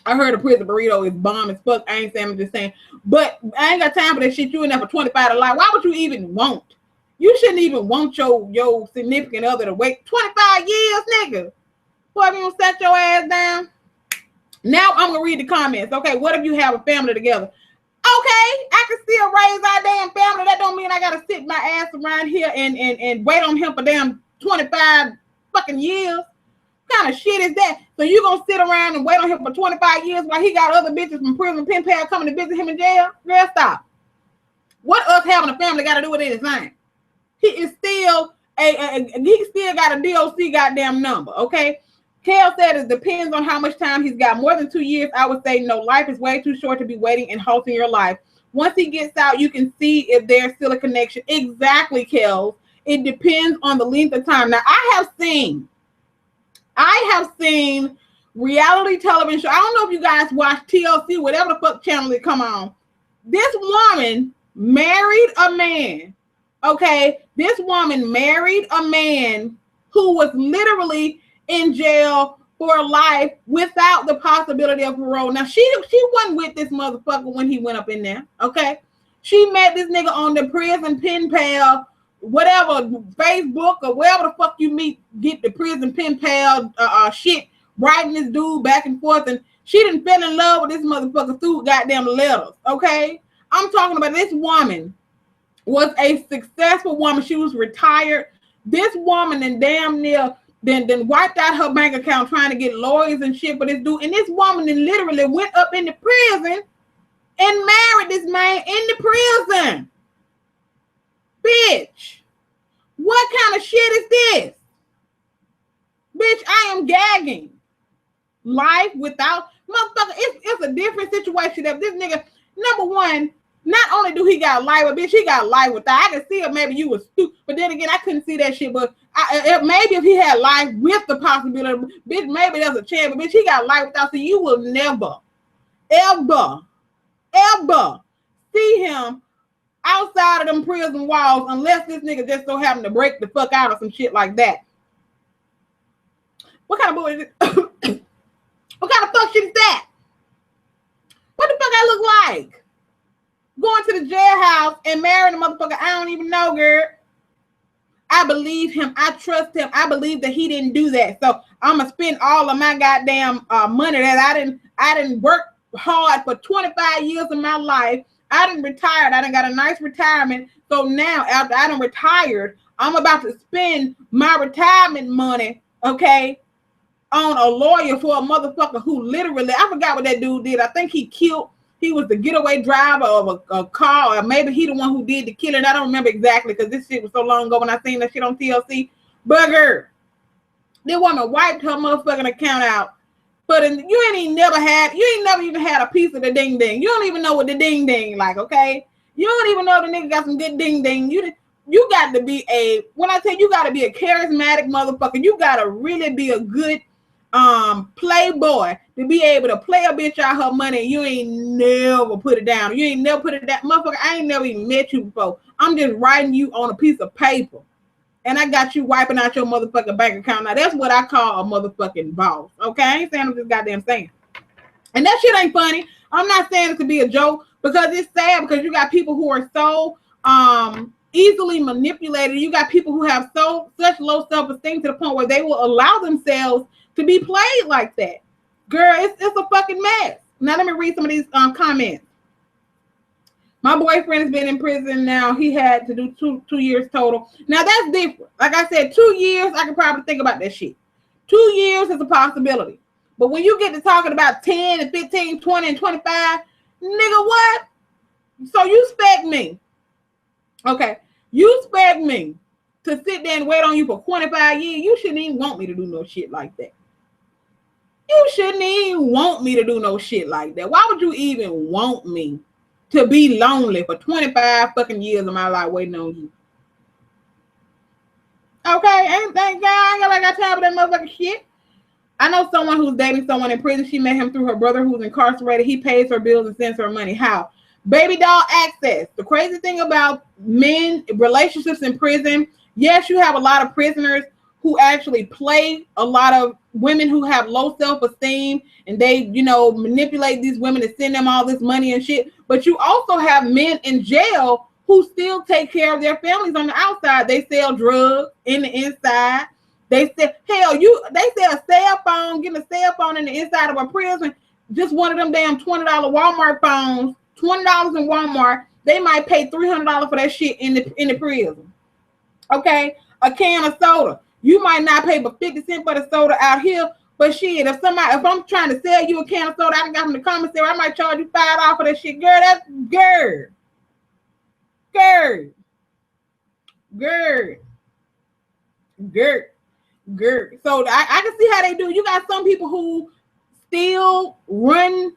I heard a prison burrito is bomb as fuck. I ain't saying, I'm just saying. But I ain't got time for that shit. You in there for 25 to life. Why would you even want? You shouldn't even want your significant other to wait 25 years, nigga. Boy, you gonna set your ass down? Now I'm gonna read the comments. Okay, what if you have a family together? Okay, I can still raise our damn family. That don't mean I gotta sit my ass around here and wait on him for damn 25 fucking years. What kind of shit is that? So you gonna sit around and wait on him for 25 years while he got other bitches from prison pen pal coming to visit him in jail? Girl, stop. What us having a family got to do with anything? He is still he still got a DOC goddamn number, okay? Kel said it depends on how much time he's got. More than 2 years, I would say no. Life is way too short to be waiting and halting your life. Once he gets out, you can see if there's still a connection. Exactly, Kel. It depends on the length of time. Now, I have seen reality television show. I don't know if you guys watch TLC, whatever the fuck channel it come on. This woman married a man. Okay, this woman married a man who was literally in jail for life without the possibility of parole. Now she wasn't with this motherfucker when he went up in there. Okay, she met this nigga on the prison pen pal, whatever, Facebook or wherever the fuck you get the prison pen pal shit, writing this dude back and forth, and she didn't fell in love with this motherfucker through goddamn letters. Okay, I'm talking about this woman was a successful woman. She was retired. This woman and damn near then wiped out her bank account trying to get lawyers and shit for this dude. And this woman then literally went up in the prison and married this man in the prison. Bitch, what kind of shit is this? Bitch, I am gagging. Life without motherfucker. It's a different situation. If this nigga, number one, not only do he got life, but bitch, he got life without. I can see it. Maybe you was stupid, but then again, I couldn't see that shit. But maybe if he had life with the possibility, bitch, maybe there's a chance. But bitch, he got life without. So you will never, ever, ever see him outside of them prison walls unless this nigga just so happen to break the fuck out or some shit like that. What kind of boy is it? What kind of fuck shit is that? What the fuck I look like? Going to the jailhouse and marrying a motherfucker I don't even know, girl. I believe him. I trust him. I believe that he didn't do that. So I'm gonna spend all of my goddamn money that I didn't work hard for 25 years of my life. I done retired. I done got a nice retirement. So now after I done retired, I'm about to spend my retirement money, okay, on a lawyer for a motherfucker who literally, I forgot what that dude did. I think he was the getaway driver of a car, or maybe he the one who did the killing. I don't remember exactly because this shit was so long ago when I seen that shit on TLC. But girl, this woman wiped her motherfucking account out. But you ain't never even had a piece of the ding ding. You don't even know what the ding ding like, okay? You don't even know the nigga got some good ding ding. you got to be when I tell you got to be a charismatic motherfucker, you got to really be a good playboy to be able to play a bitch out her money and you ain't never put it down. You ain't never put it down. Motherfucker, I ain't never even met you before. I'm just writing you on a piece of paper. And I got you wiping out your motherfucking bank account. Now that's what I call a motherfucking boss. Okay? I ain't saying I'm just goddamn saying. And that shit ain't funny. I'm not saying it to be a joke because it's sad because you got people who are so easily manipulated. You got people who have such low self-esteem to the point where they will allow themselves to be played like that. Girl, it's a fucking mess. Now let me read some of these comments. My boyfriend has been in prison now. He had to do two years total. Now that's different. Like I said, 2 years, I could probably think about that shit. 2 years is a possibility. But when you get to talking about 10 and 15, 20 and 25, nigga, what? So you expect me. Okay. You expect me to sit there and wait on you for 25 years. You shouldn't even want me to do no shit like that. You shouldn't even want me to do no shit like that. Why would you even want me to be lonely for 25 fucking years of my life waiting on you? Okay, ain't that guy? I got time for that motherfucking shit. I know someone who's dating someone in prison. She met him through her brother who's incarcerated. He pays her bills and sends her money. How? Baby doll access. The crazy thing about men, relationships in prison, yes, you have a lot of prisoners who actually play a lot of women who have low self-esteem and they, manipulate these women to send them all this money and shit. But you also have men in jail who still take care of their families on the outside. They sell drugs in the inside. They said, they sell a cell phone, getting a cell phone in the inside of a prison. Just one of them damn $20 Walmart phones, $20 in Walmart. They might pay $300 for that shit in the prison. Okay, a can of soda. You might not pay but 50 cents for the soda out here, but shit, if I'm trying to sell you a can of soda, I got from the commissary, I might charge you $5 for that shit. Girl, that's girl. So I can see how they do. You got some people who still run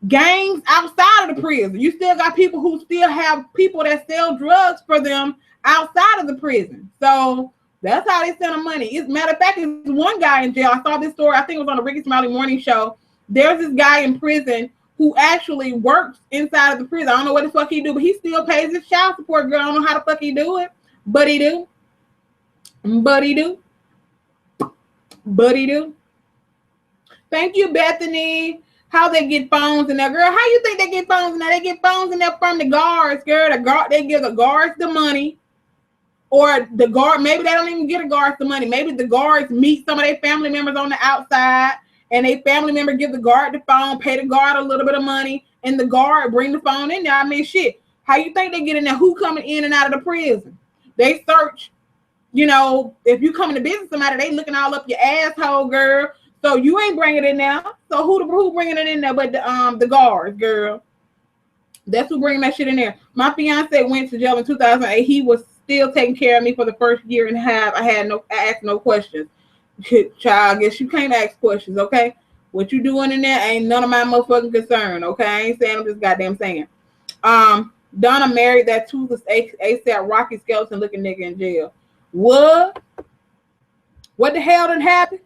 gangs outside of the prison. You still got people who still have people that sell drugs for them outside of the prison. So that's how they send them money. As a matter of fact, there's one guy in jail. I saw this story. I think it was on the Ricky Smiley Morning Show. There's this guy in prison who actually works inside of the prison. I don't know what the fuck he do, but he still pays his child support. Girl, I don't know how the fuck he do it, but he do. Thank you, Bethany. How they get phones in there, girl? How you think they get phones in there? They get phones in there from the guards, girl. They give the guards the money. Or the guard, maybe they don't even get the guards the money. Maybe the guards meet some of their family members on the outside, and a family member give the guard the phone, pay the guard a little bit of money, and the guard bring the phone in there. I mean, shit. How you think they get in there? Who coming in and out of the prison? They search. If you come into business, somebody, they looking all up your asshole, girl. So you ain't bringing it in there. So who bringing it in there? But the guards, girl. That's who bringing that shit in there. My fiance went to jail in 2008. He was still taking care of me for the first year and a half. I asked no questions. Child, I guess you can't ask questions, okay? What you doing in there ain't none of my motherfucking concern, okay? I ain't saying, I'm just goddamn saying. Donna married that toothless ASAP Rocky skeleton looking nigga in jail. What? What the hell did happen?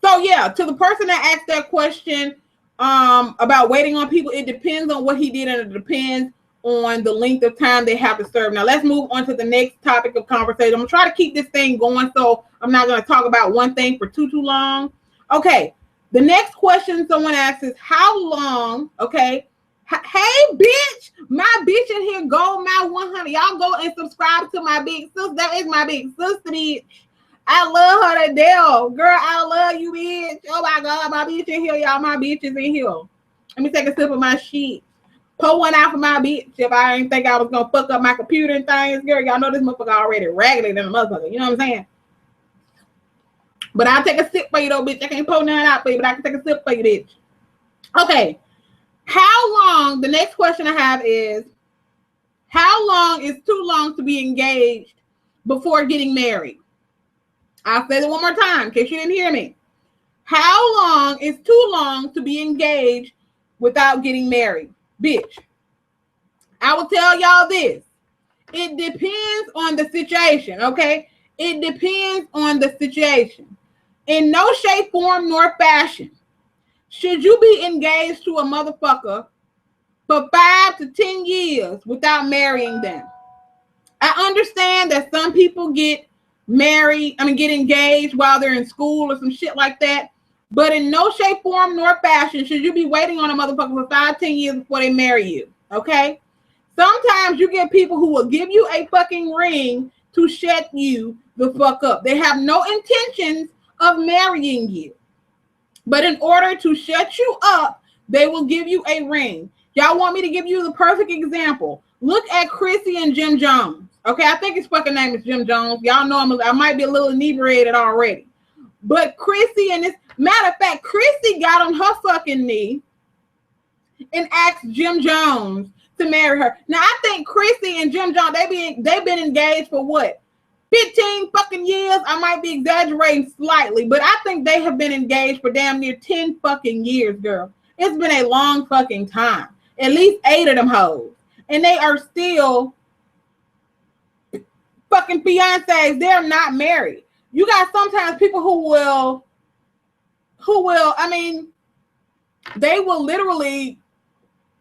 So yeah, to the person that asked that question about waiting on people, it depends on what he did and it depends on the length of time they have to serve. Now let's move on to the next topic of conversation. I'm gonna try to keep this thing going, so I'm not gonna talk about one thing for too long. Okay, the next question someone asks is how long, okay, hey bitch, my bitch in here, Gold Mouth 100. Y'all go and subscribe to my big sister. That is my big sister, bitch. I love her to death. Girl, I love you, bitch. Oh my God, my bitch in here, y'all. My bitch is in here. Let me take a sip of my shit. Pull one out for my bitch. If I didn't think I was gonna fuck up my computer and things, girl, y'all know this motherfucker already raggedy than a motherfucker. You know what I'm saying? But I'll take a sip for you though, bitch. I can't pull none out for you, but I can take a sip for you, bitch. Okay. How long? The next question I have is, how long is too long to be engaged before getting married? I'll say it one more time in case you didn't hear me. How long is too long to be engaged without getting married? Bitch, I will tell y'all this. it depends on the situation, okay? It depends on the situation. In no shape, form, nor fashion should you be engaged to a motherfucker for 5 to 10 years without marrying them. I understand that some people get engaged while they're in school or some shit like that. But in no shape, form, nor fashion should you be waiting on a motherfucker for 5, 10 years before they marry you. Okay? Sometimes you get people who will give you a fucking ring to shut you the fuck up. They have no intentions of marrying you. But in order to shut you up, they will give you a ring. Y'all want me to give you the perfect example? Look at Chrissy and Jim Jones. Okay, I think his fucking name is Jim Jones. Y'all know I might be a little inebriated already. But Chrissy and this, matter of fact, Chrissy got on her fucking knee and asked Jim Jones to marry her. Now, I think Chrissy and Jim Jones, they've been engaged for what? 15 fucking years? I might be exaggerating slightly, but I think they have been engaged for damn near 10 fucking years, girl. It's been a long fucking time. At least 8 of them hoes. And they are still fucking fiancés. They're not married. You got sometimes people who will, they will literally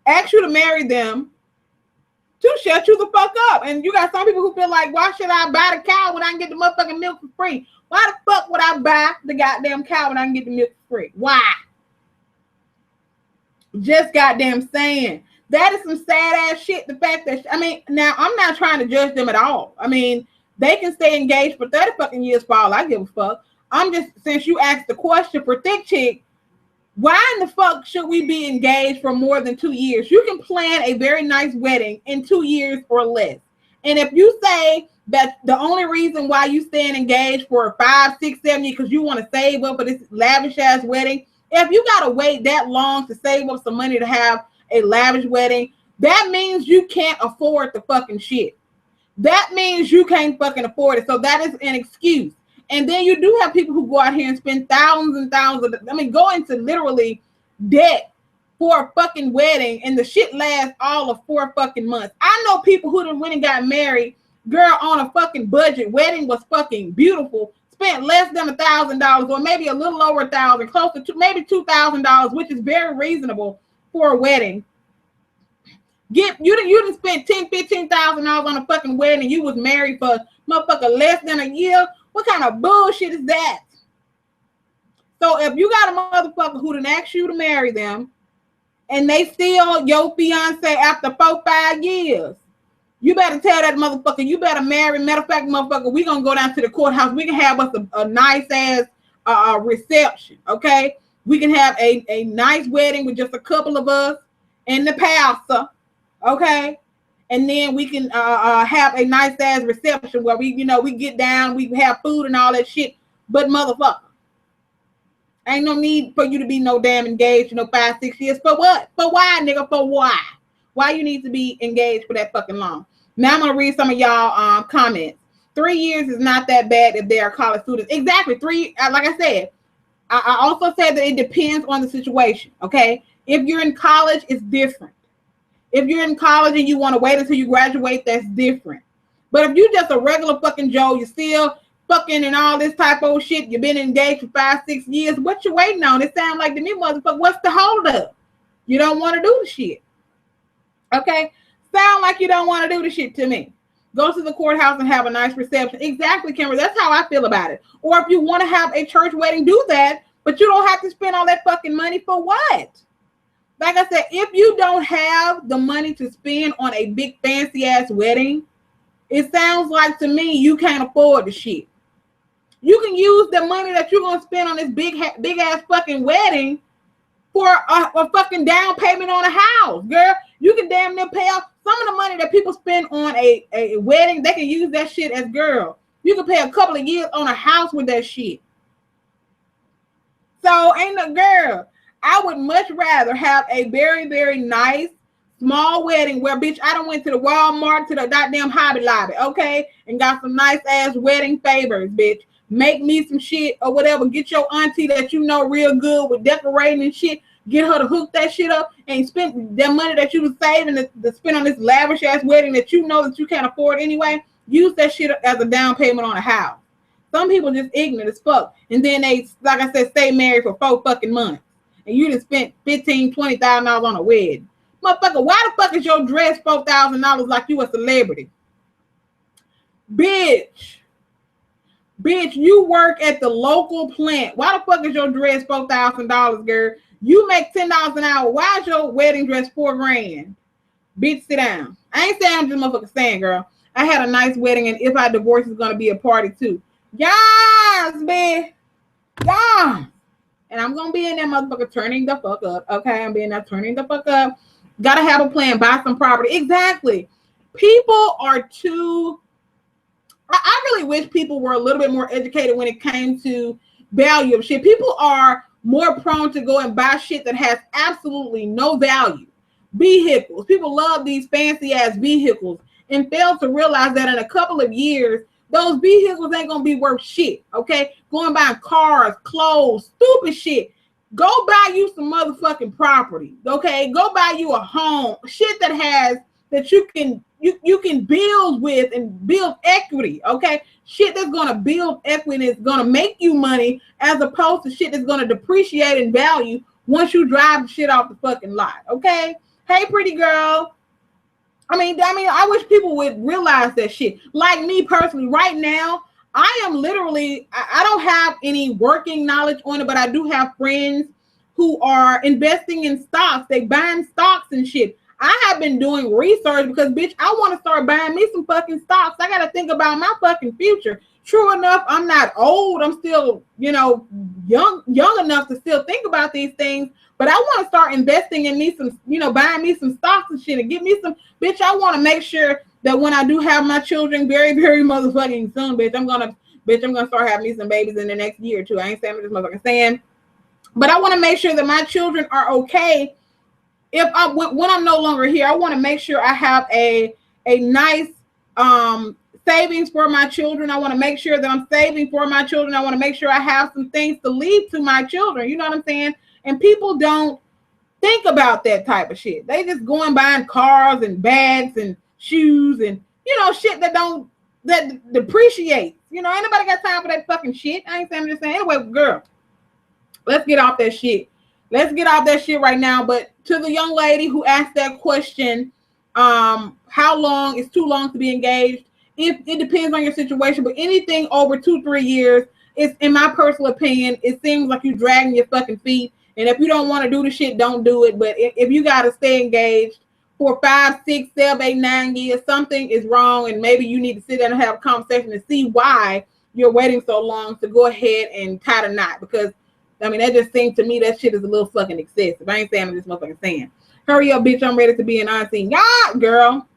ask you to marry them to shut you the fuck up. And you got some people who feel like, why should I buy the cow when I can get the motherfucking milk for free? Why the fuck would I buy the goddamn cow when I can get the milk for free? Why? Just goddamn saying. That is some sad ass shit. The fact that, now I'm not trying to judge them at all. They can stay engaged for 30 fucking years for all I give a fuck. I'm just, since you asked the question for Thick Chick, why in the fuck should we be engaged for more than 2 years? You can plan a very nice wedding in 2 years or less. And if you say that the only reason why you staying engaged for 5, 6, 7 years because you want to save up for this lavish ass wedding, if you gotta wait that long to save up some money to have a lavish wedding, that means you can't afford the fucking shit. That means you can't fucking afford it. So that is an excuse. And then you do have people who go out here and spend thousands and thousands of, go into literally debt for a fucking wedding, and the shit lasts all of 4 fucking months. I know people who done went and got married, girl, on a fucking budget. Wedding was fucking beautiful. Spent less than $1,000 or maybe a little over $1,000, closer to maybe $2,000, which is very reasonable for a wedding. You done spent $10,000, $15,000 on a fucking wedding and you was married for motherfucker less than a year. What kind of bullshit is that? So if you got a motherfucker who done asked you to marry them and they still your fiance after 4, 5 years, you better tell that motherfucker, you better marry. Matter of fact, motherfucker, we gonna go down to the courthouse. We can have us a nice ass reception, okay? We can have a nice wedding with just a couple of us and the pastor, okay? And then we can have a nice ass reception where we get down, we have food and all that shit. But motherfucker, ain't no need for you to be no damn engaged, 5, 6 years. For what? For why, nigga? For why? Why you need to be engaged for that fucking long? Now I'm gonna read some of y'all comments. 3 years is not that bad if they are college students. Exactly. 3, like I said, I also said that it depends on the situation. Okay, if you're in college, it's different. If you're in college and you want to wait until you graduate, that's different. But if you just a regular fucking Joe, you're still fucking and all this type of shit, you've been engaged for 5, 6 years, what you waiting on? It sounds like to me, motherfucker, what's the hold up? You don't want to do the shit. Okay? Sound like you don't want to do the shit to me. Go to the courthouse and have a nice reception. Exactly, Kimberly. That's how I feel about it. Or if you want to have a church wedding, do that. But you don't have to spend all that fucking money for what? Like I said, if you don't have the money to spend on a big fancy ass wedding, it sounds like to me you can't afford the shit. You can use the money that you're going to spend on this big ass fucking wedding for a fucking down payment on a house, girl. You can damn near pay off some of the money that people spend on a wedding. They can use that shit as, girl, you can pay a couple of years on a house with that shit. So ain't no, girl, I would much rather have a very, very nice small wedding where, bitch, I done went to the Walmart, to the goddamn Hobby Lobby, okay, and got some nice ass wedding favors, bitch. Make me some shit or whatever. Get your auntie that you know real good with decorating and shit. get her to hook that shit up and spend that money that you was saving to spend on this lavish ass wedding that you know that you can't afford anyway. Use that shit as a down payment on a house. Some people just ignorant as fuck, and then they, like I said, stay married for 4 fucking months, and you just spent $15,000-$20,000 on a wedding. Motherfucker, why the fuck is your dress $4,000 like you a celebrity? Bitch, you work at the local plant. Why the fuck is your dress $4,000, girl? You make $10 an hour. Why is your wedding dress $4,000? Bitch, sit down. I ain't saying I'm just motherfucking saying, girl. I had a nice wedding, and if I divorce, it's gonna be a party too. Yes, bitch. Yeah. And I'm gonna be in that motherfucker turning the fuck up. Okay, I'm being there turning the fuck up. Gotta have a plan. Buy some property. Exactly. People are too. I really wish people were a little bit more educated when it came to value of shit. People are more prone to go and buy shit that has absolutely no value. Vehicles. People love these fancy ass vehicles and fail to realize that in a couple of years, those vehicles ain't gonna be worth shit. Okay, going buying cars, clothes, stupid shit. Go buy you some motherfucking property. Okay, go buy you a home, shit that has that you can build with and build equity. Okay, shit that's gonna build equity and is gonna make you money, as opposed to shit that's gonna depreciate in value once you drive the shit off the fucking lot. Okay, hey pretty girl. I mean, I wish people would realize that shit. Like me personally, right now, I am literally, I don't have any working knowledge on it, but I do have friends who are investing in stocks. They buying stocks and shit. I have been doing research because, bitch, I want to start buying me some fucking stocks. I got to think about my fucking future. True enough, I'm not old. I'm still, young enough to still think about these things. But I want to start investing in me some, buying me some stocks and shit and get me some, bitch. I want to make sure that when I do have my children very, very motherfucking soon, bitch, I'm gonna start having me some babies in the next year or two. I ain't saying I'm just motherfucking saying, but I want to make sure that my children are okay. When I'm no longer here, I want to make sure I have a nice savings for my children. I want to make sure that I'm saving for my children. I want to make sure I have some things to leave to my children. You know what I'm saying? And people don't think about that type of shit. They just go and buying cars and bags and shoes and, shit that depreciates. Ain't nobody got time for that fucking shit. I ain't saying, I'm just saying. Anyway, girl, let's get off that shit. Let's get off that shit right now. But to the young lady who asked that question, how long is too long to be engaged? If it depends on your situation, but anything over 2-3 years, it's, in my personal opinion, it seems like you dragging your fucking feet. And if you don't want to do the shit, don't do it. But if you got to stay engaged for 5, 6, 7, 8, 9 years, something is wrong. And maybe you need to sit down and have a conversation and see why you're waiting so long to go ahead and tie the knot. Because, that just seems to me that shit is a little fucking excessive. I ain't saying I'm just motherfucking saying. Hurry up, bitch. I'm ready to be an auntie. Yeah, girl.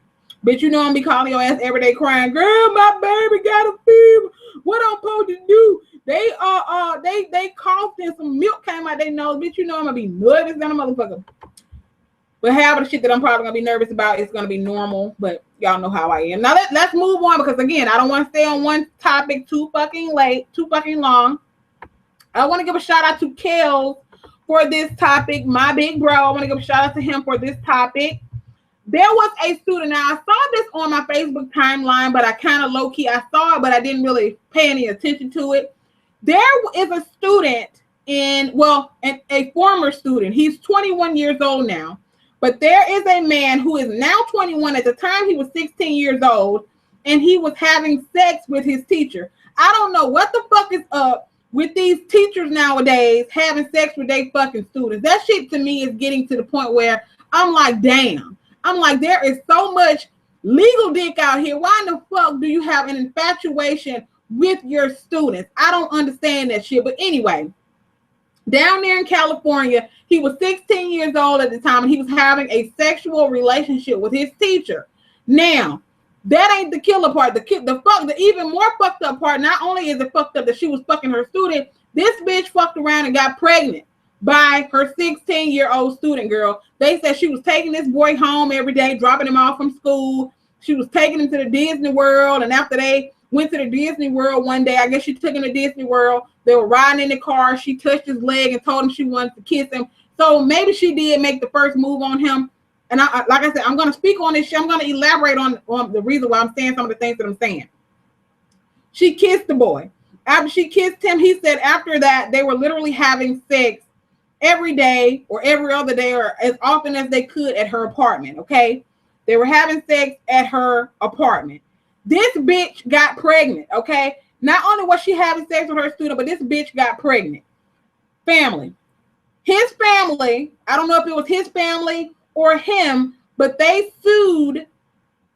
Bitch, I'm going to be calling your ass every day crying. Girl, my baby got a fever. What I'm supposed to do? They coughed and some milk came out their nose. Bitch, I'm gonna be nervous than a motherfucker. But half of the shit that I'm probably gonna be nervous about is gonna be normal. But y'all know how I am. Now let's move on, because again, I don't want to stay on one topic too fucking long. I want to give a shout out to Kel for this topic. My big bro. I want to give a shout out to him for this topic. There was a student. Now I saw this on my Facebook timeline, but I kind of low key I saw it, but I didn't really pay any attention to it. There is a student a former student. He's 21 years old now, but there is a man who is now 21. At the time, he was 16 years old, and he was having sex with his teacher. I don't know what the fuck is up with these teachers nowadays having sex with their fucking students. That shit to me is getting to the point where I'm like, damn. I'm like, there is so much legal dick out here. Why in the fuck do you have an infatuation with your students? I don't understand that shit. But anyway, down there in California, he was 16 years old at the time, and he was having a sexual relationship with his teacher. Now, that ain't the killer part. The even more fucked up part, not only is it fucked up that she was fucking her student, this bitch fucked around and got pregnant by her 16-year-old student girl. They said she was taking this boy home every day, dropping him off from school. She was taking him to the Disney World, and after they went to the Disney World one day, I guess she took him to Disney World. They were riding in the car. She touched his leg and told him she wanted to kiss him. So maybe she did make the first move on him. And I like I said, I'm going to speak on this shit. I'm going to elaborate on the reason why I'm saying some of the things that I'm saying. She kissed the boy. After she kissed him, he said after that, they were literally having sex every day or every other day or as often as they could at her apartment, okay? They were having sex at her apartment. This bitch got pregnant, okay? Not only was she having sex with her student, but this bitch got pregnant. Family. His family, I don't know if it was his family or him, but they sued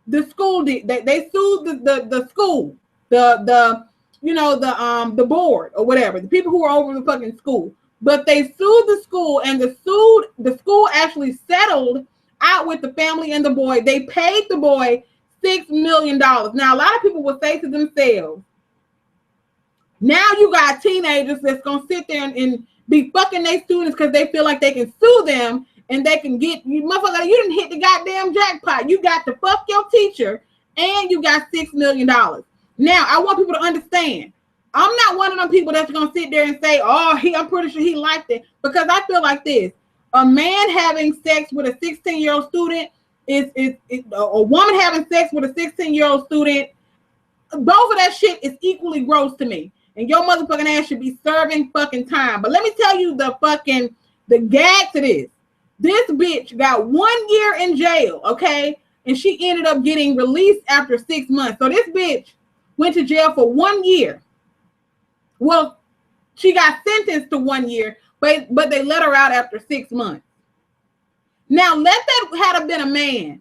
the school. They sued the school, the board or whatever, the people who were over the fucking school. But they sued the school, and the school actually settled out with the family and the boy. They paid the boy $6 million. Now, a lot of people will say to themselves, now you got teenagers that's gonna sit there and be fucking their students because they feel like they can sue them and they can get you, motherfucker. You didn't hit the goddamn jackpot. You got to fuck your teacher and you got $6 million. Now, I want people to understand. I'm not one of them people that's gonna sit there and say, "Oh, I'm pretty sure he liked it," because I feel like this: a man having sex with a 16-year-old student is a woman having sex with a 16-year-old student. Both of that shit is equally gross to me, and your motherfucking ass should be serving fucking time. But let me tell you the gag to this. This bitch got 1 year in jail, okay, and she ended up getting released after 6 months. So this bitch went to jail for 1 year. Well, she got sentenced to 1 year, but they let her out after 6 months. Now, let that have been a man.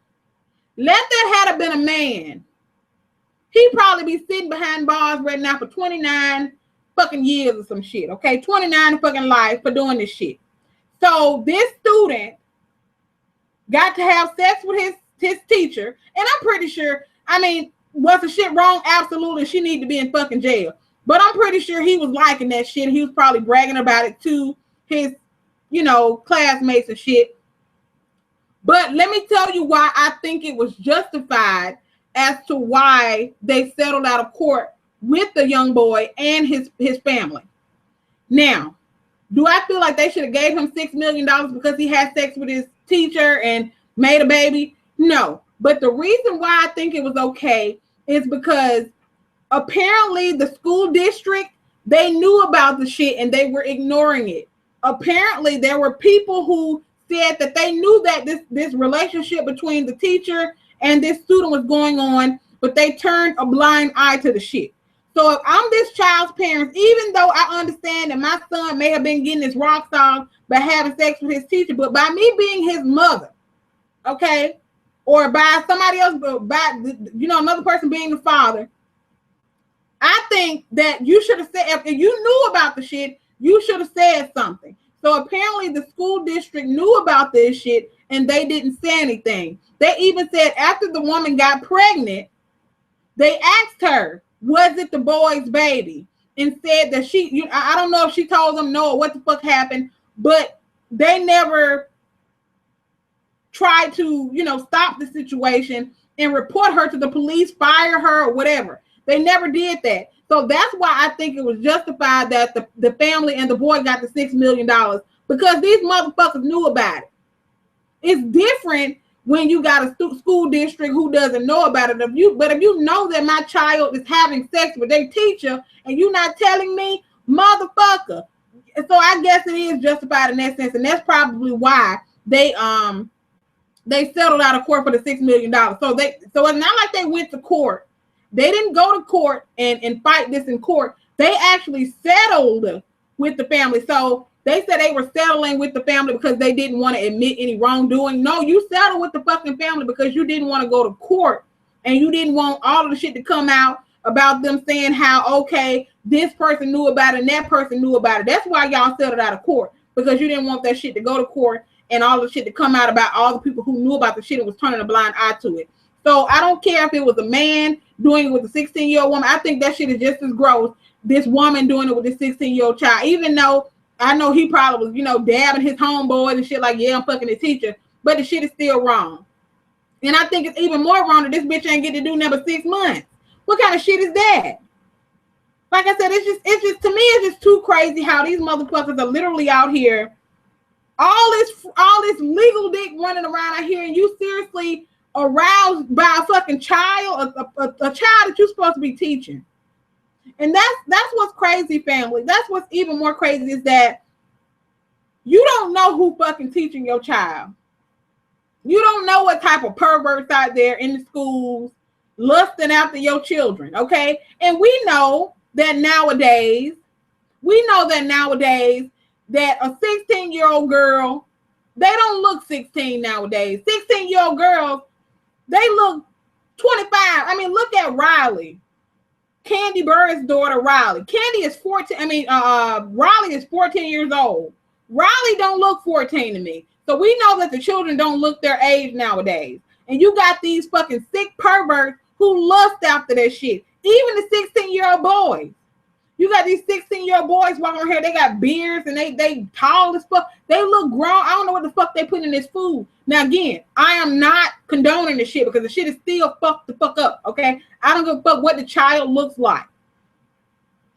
He'd probably be sitting behind bars right now for 29 fucking years or some shit, okay? 29 fucking lives for doing this shit. So this student got to have sex with his teacher, and I'm pretty sure, I mean, was the shit wrong? Absolutely, she need to be in fucking jail. But I'm pretty sure he was liking that shit. He was probably bragging about it to his, classmates and shit. But let me tell you why I think it was justified as to why they settled out of court with the young boy and his family. Now, do I feel like they should have gave him $6 million because he had sex with his teacher and made a baby? No. But the reason why I think it was okay is because apparently the school district, they knew about the shit and they were ignoring it. Apparently there were people who said that they knew that this relationship between the teacher and this student was going on, but they turned a blind eye to the shit. So if I'm this child's parents, even though I understand that my son may have been getting his rock star by having sex with his teacher, but by me being his mother, okay, or by somebody else, by another person being the father, I think that you should have said, if you knew about the shit, you should have said something. So apparently the school district knew about this shit and they didn't say anything. They even said after the woman got pregnant, they asked her, was it the boy's baby? And said that I don't know if she told them no or what the fuck happened, but they never tried to, stop the situation and report her to the police, fire her or whatever. They never did that. So that's why I think it was justified that the family and the boy got the $6 million, because these motherfuckers knew about it. It's different when you got a school district who doesn't know about it. But if you know that my child is having sex with their teacher and you're not telling me, motherfucker. So I guess it is justified in that sense, and that's probably why they settled out of court for the $6 million. So it's not like they went to court. They didn't go to court and fight this in court. They actually settled with the family. So they said they were settling with the family because they didn't want to admit any wrongdoing. No, you settled with the fucking family because you didn't want to go to court and you didn't want all of the shit to come out about them saying how, okay, this person knew about it and that person knew about it. That's why y'all settled out of court, because you didn't want that shit to go to court and all the shit to come out about all the people who knew about the shit and was turning a blind eye to it. So I don't care if it was a man doing it with a 16-year-old woman. I think that shit is just as gross. This woman doing it with this 16-year-old child, even though I know he probably was, dabbing his homeboys and shit like, yeah, I'm fucking the teacher, but the shit is still wrong. And I think it's even more wrong that this bitch ain't get to do nothing but 6 months. What kind of shit is that? Like I said, it's just to me, it's just too crazy how these motherfuckers are literally out here all this legal dick running around out here, and you seriously aroused by a fucking child, a child that you're supposed to be teaching. And that's what's crazy, family. That's what's even more crazy is that you don't know who fucking teaching your child. You don't know what type of perverts out there in the schools lusting after your children, okay? And we know that nowadays that a 16-year-old girl, they don't look 16 nowadays. 16-year-old girls, they look 25. I mean, look at Riley. Candy Bird's daughter, Riley. Candy is 14. Riley is 14 years old. Riley don't look 14 to me. So we know that the children don't look their age nowadays. And you got these fucking sick perverts who lust after that shit. Even the 16-year-old boys. You got these 16-year-old boys walking around here. They got beards and they tall as fuck. They look grown. I don't know what the fuck they put in this food. Now, again, I am not condoning the shit because the shit is still fucked the fuck up, okay? I don't give a fuck what the child looks like.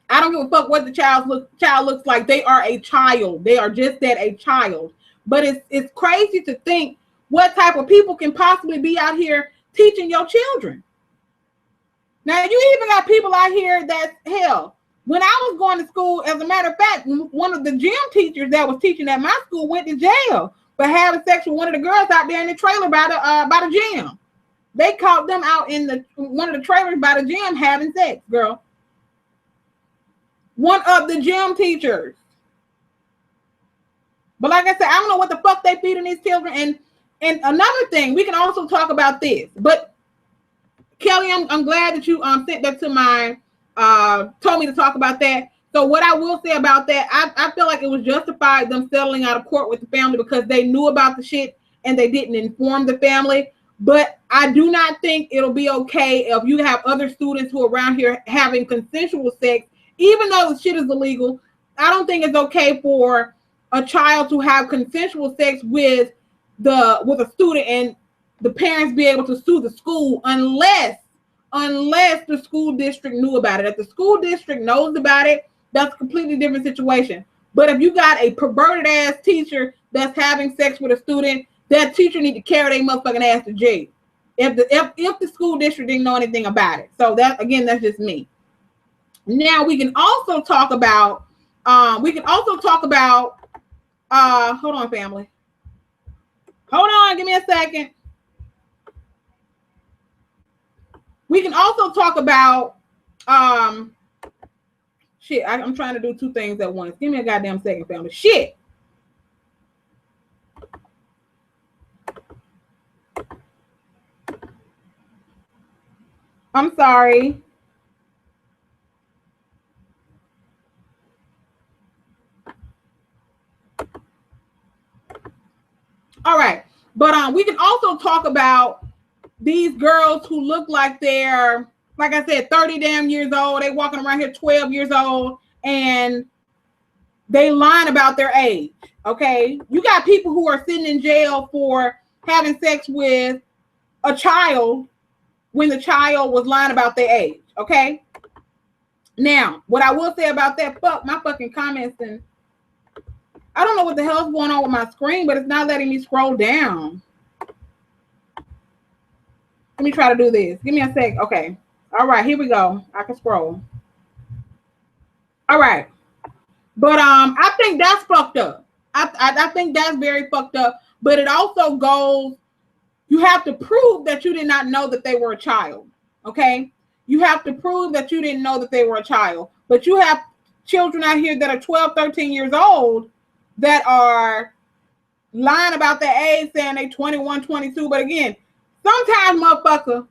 I don't give a fuck what the child looks like. They are a child. They are just that, a child. But it's crazy to think what type of people can possibly be out here teaching your children. Now, you even got people out here that's, hell, when I was going to school, as a matter of fact, one of the gym teachers that was teaching at my school went to jail for having sex with one of the girls out there in the trailer by the gym. They caught them out in one of the trailers by the gym having sex, girl. One of the gym teachers. But like I said, I don't know what the fuck they feeding these children. And another thing, we can also talk about this. But Kelly, I'm glad that you sent that to my told me to talk about that. So what I will say about that, I feel like it was justified them settling out of court with the family because they knew about the shit and they didn't inform the family. But I do not think it'll be okay if you have other students who are around here having consensual sex, even though the shit is illegal. I don't think it's okay for a child to have consensual sex with a student and the parents be able to sue the school unless the school district knew about it. If the school district knows about it, that's a completely different situation. But if you got a perverted ass teacher that's having sex with a student, that teacher need to carry their motherfucking ass to jail. If the school district didn't know anything about it. So that, again, that's just me. Now we can also talk about hold on, family. Hold on, give me a second. We can also talk about shit. I'm trying to do two things at once. Give me a goddamn second, family. Shit. I'm sorry. All right. But we can also talk about these girls who look like they're, like I said, 30 damn years old. They walking around here 12 years old and they lying about their age. Okay. You got people who are sitting in jail for having sex with a child when the child was lying about their age. Okay. Now, what I will say about that, my fucking comments, and I don't know what the hell's going on with my screen, but it's not letting me scroll down. Let me try to do this. Give me a sec. Okay. All right, here we go. I can scroll. All right. But I think that's fucked up. I think that's very fucked up. But it also goes, you have to prove that you did not know that they were a child. Okay? You have to prove that you didn't know that they were a child. But you have children out here that are 12, 13 years old that are lying about their age, saying they 21, 22. But again, sometimes, motherfucker,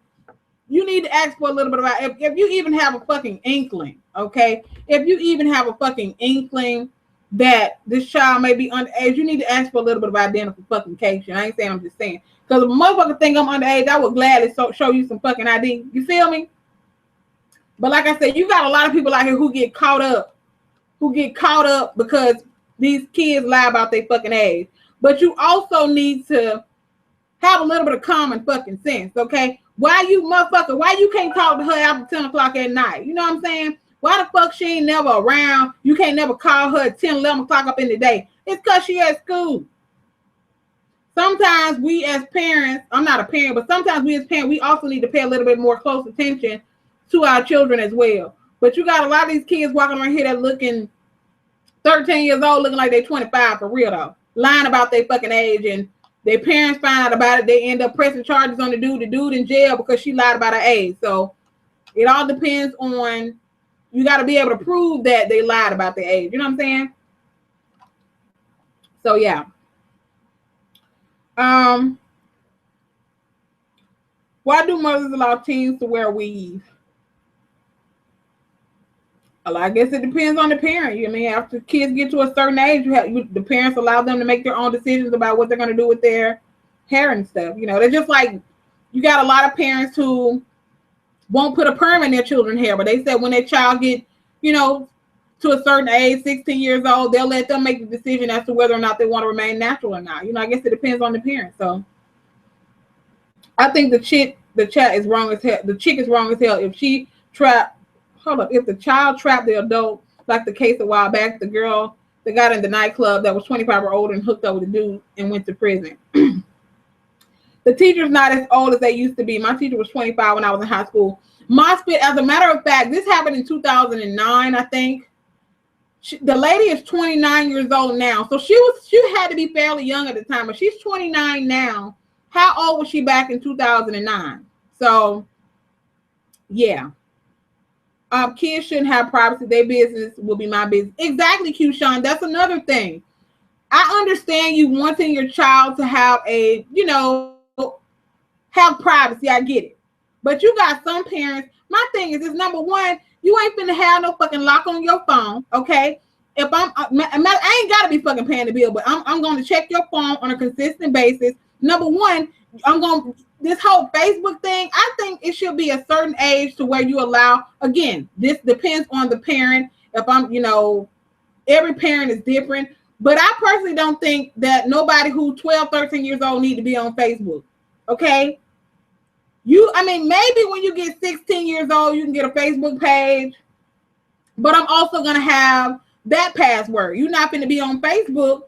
you need to ask for a little bit about if you even have a fucking inkling, okay? If you even have a fucking inkling that this child may be underage, you need to ask for a little bit of identification. I ain't saying, I'm just saying. Because if a motherfucker think I'm underage, I would gladly show you some fucking ID. You feel me? But like I said, you got a lot of people out here who get caught up because these kids lie about their fucking age. But you also need to have a little bit of common fucking sense, okay? Why you can't talk to her after 10 o'clock at night? You know what I'm saying? Why the fuck she ain't never around? You can't never call her at 10, 11 o'clock up in the day. It's because she at school. sometimes we as parents, I'm not a parent, but sometimes we as parents, we also need to pay a little bit more close attention to our children as well. But you got a lot of these kids walking around here that looking 13 years old, looking like they're 25 for real though, lying about their fucking age, and their parents find out about it. They end up pressing charges on the dude in jail because she lied about her age. So it all depends on, you got to be able to prove that they lied about their age. You know what I'm saying? So yeah. Why do mothers allow teens to wear weave? Well, I guess it depends on the parent. I mean, after kids get to a certain age, the parents allow them to make their own decisions about what they're going to do with their hair and stuff. You know, they're just like, you got a lot of parents who won't put a perm in their children's hair, but they said when their child get, you know, to a certain age, 16 years old, they'll let them make the decision as to whether or not they want to remain natural or not. You know, I guess it depends on the parent. So I think the chick is wrong as hell. The chick is wrong as hell if she if the child trapped the adult, like the case a while back, the girl that got in the nightclub that was 25 or older and hooked up with a dude and went to prison. The teacher's not as old as they used to be. My teacher was 25 when I was in high school. As a matter of fact, this happened in 2009, I think. The lady is 29 years old now. So she had to be fairly young at the time, but she's 29 now. How old was she back in 2009? So, yeah. Kids shouldn't have privacy. Their business will be my business. Exactly, Q-Sean. That's another thing. I understand you wanting your child to have have privacy. I get it. But you got some parents. My thing is number one, you ain't finna have no fucking lock on your phone, okay? If I ain't gotta be fucking paying the bill, but I'm going to check your phone on a consistent basis. Number one, this whole Facebook thing, I think it should be a certain age to where you allow, again, this depends on the parent. If every parent is different, but I personally don't think that nobody who 12, 13 years old need to be on Facebook, okay? Maybe when you get 16 years old, you can get a Facebook page, but I'm also going to have that password. You're not going to be on Facebook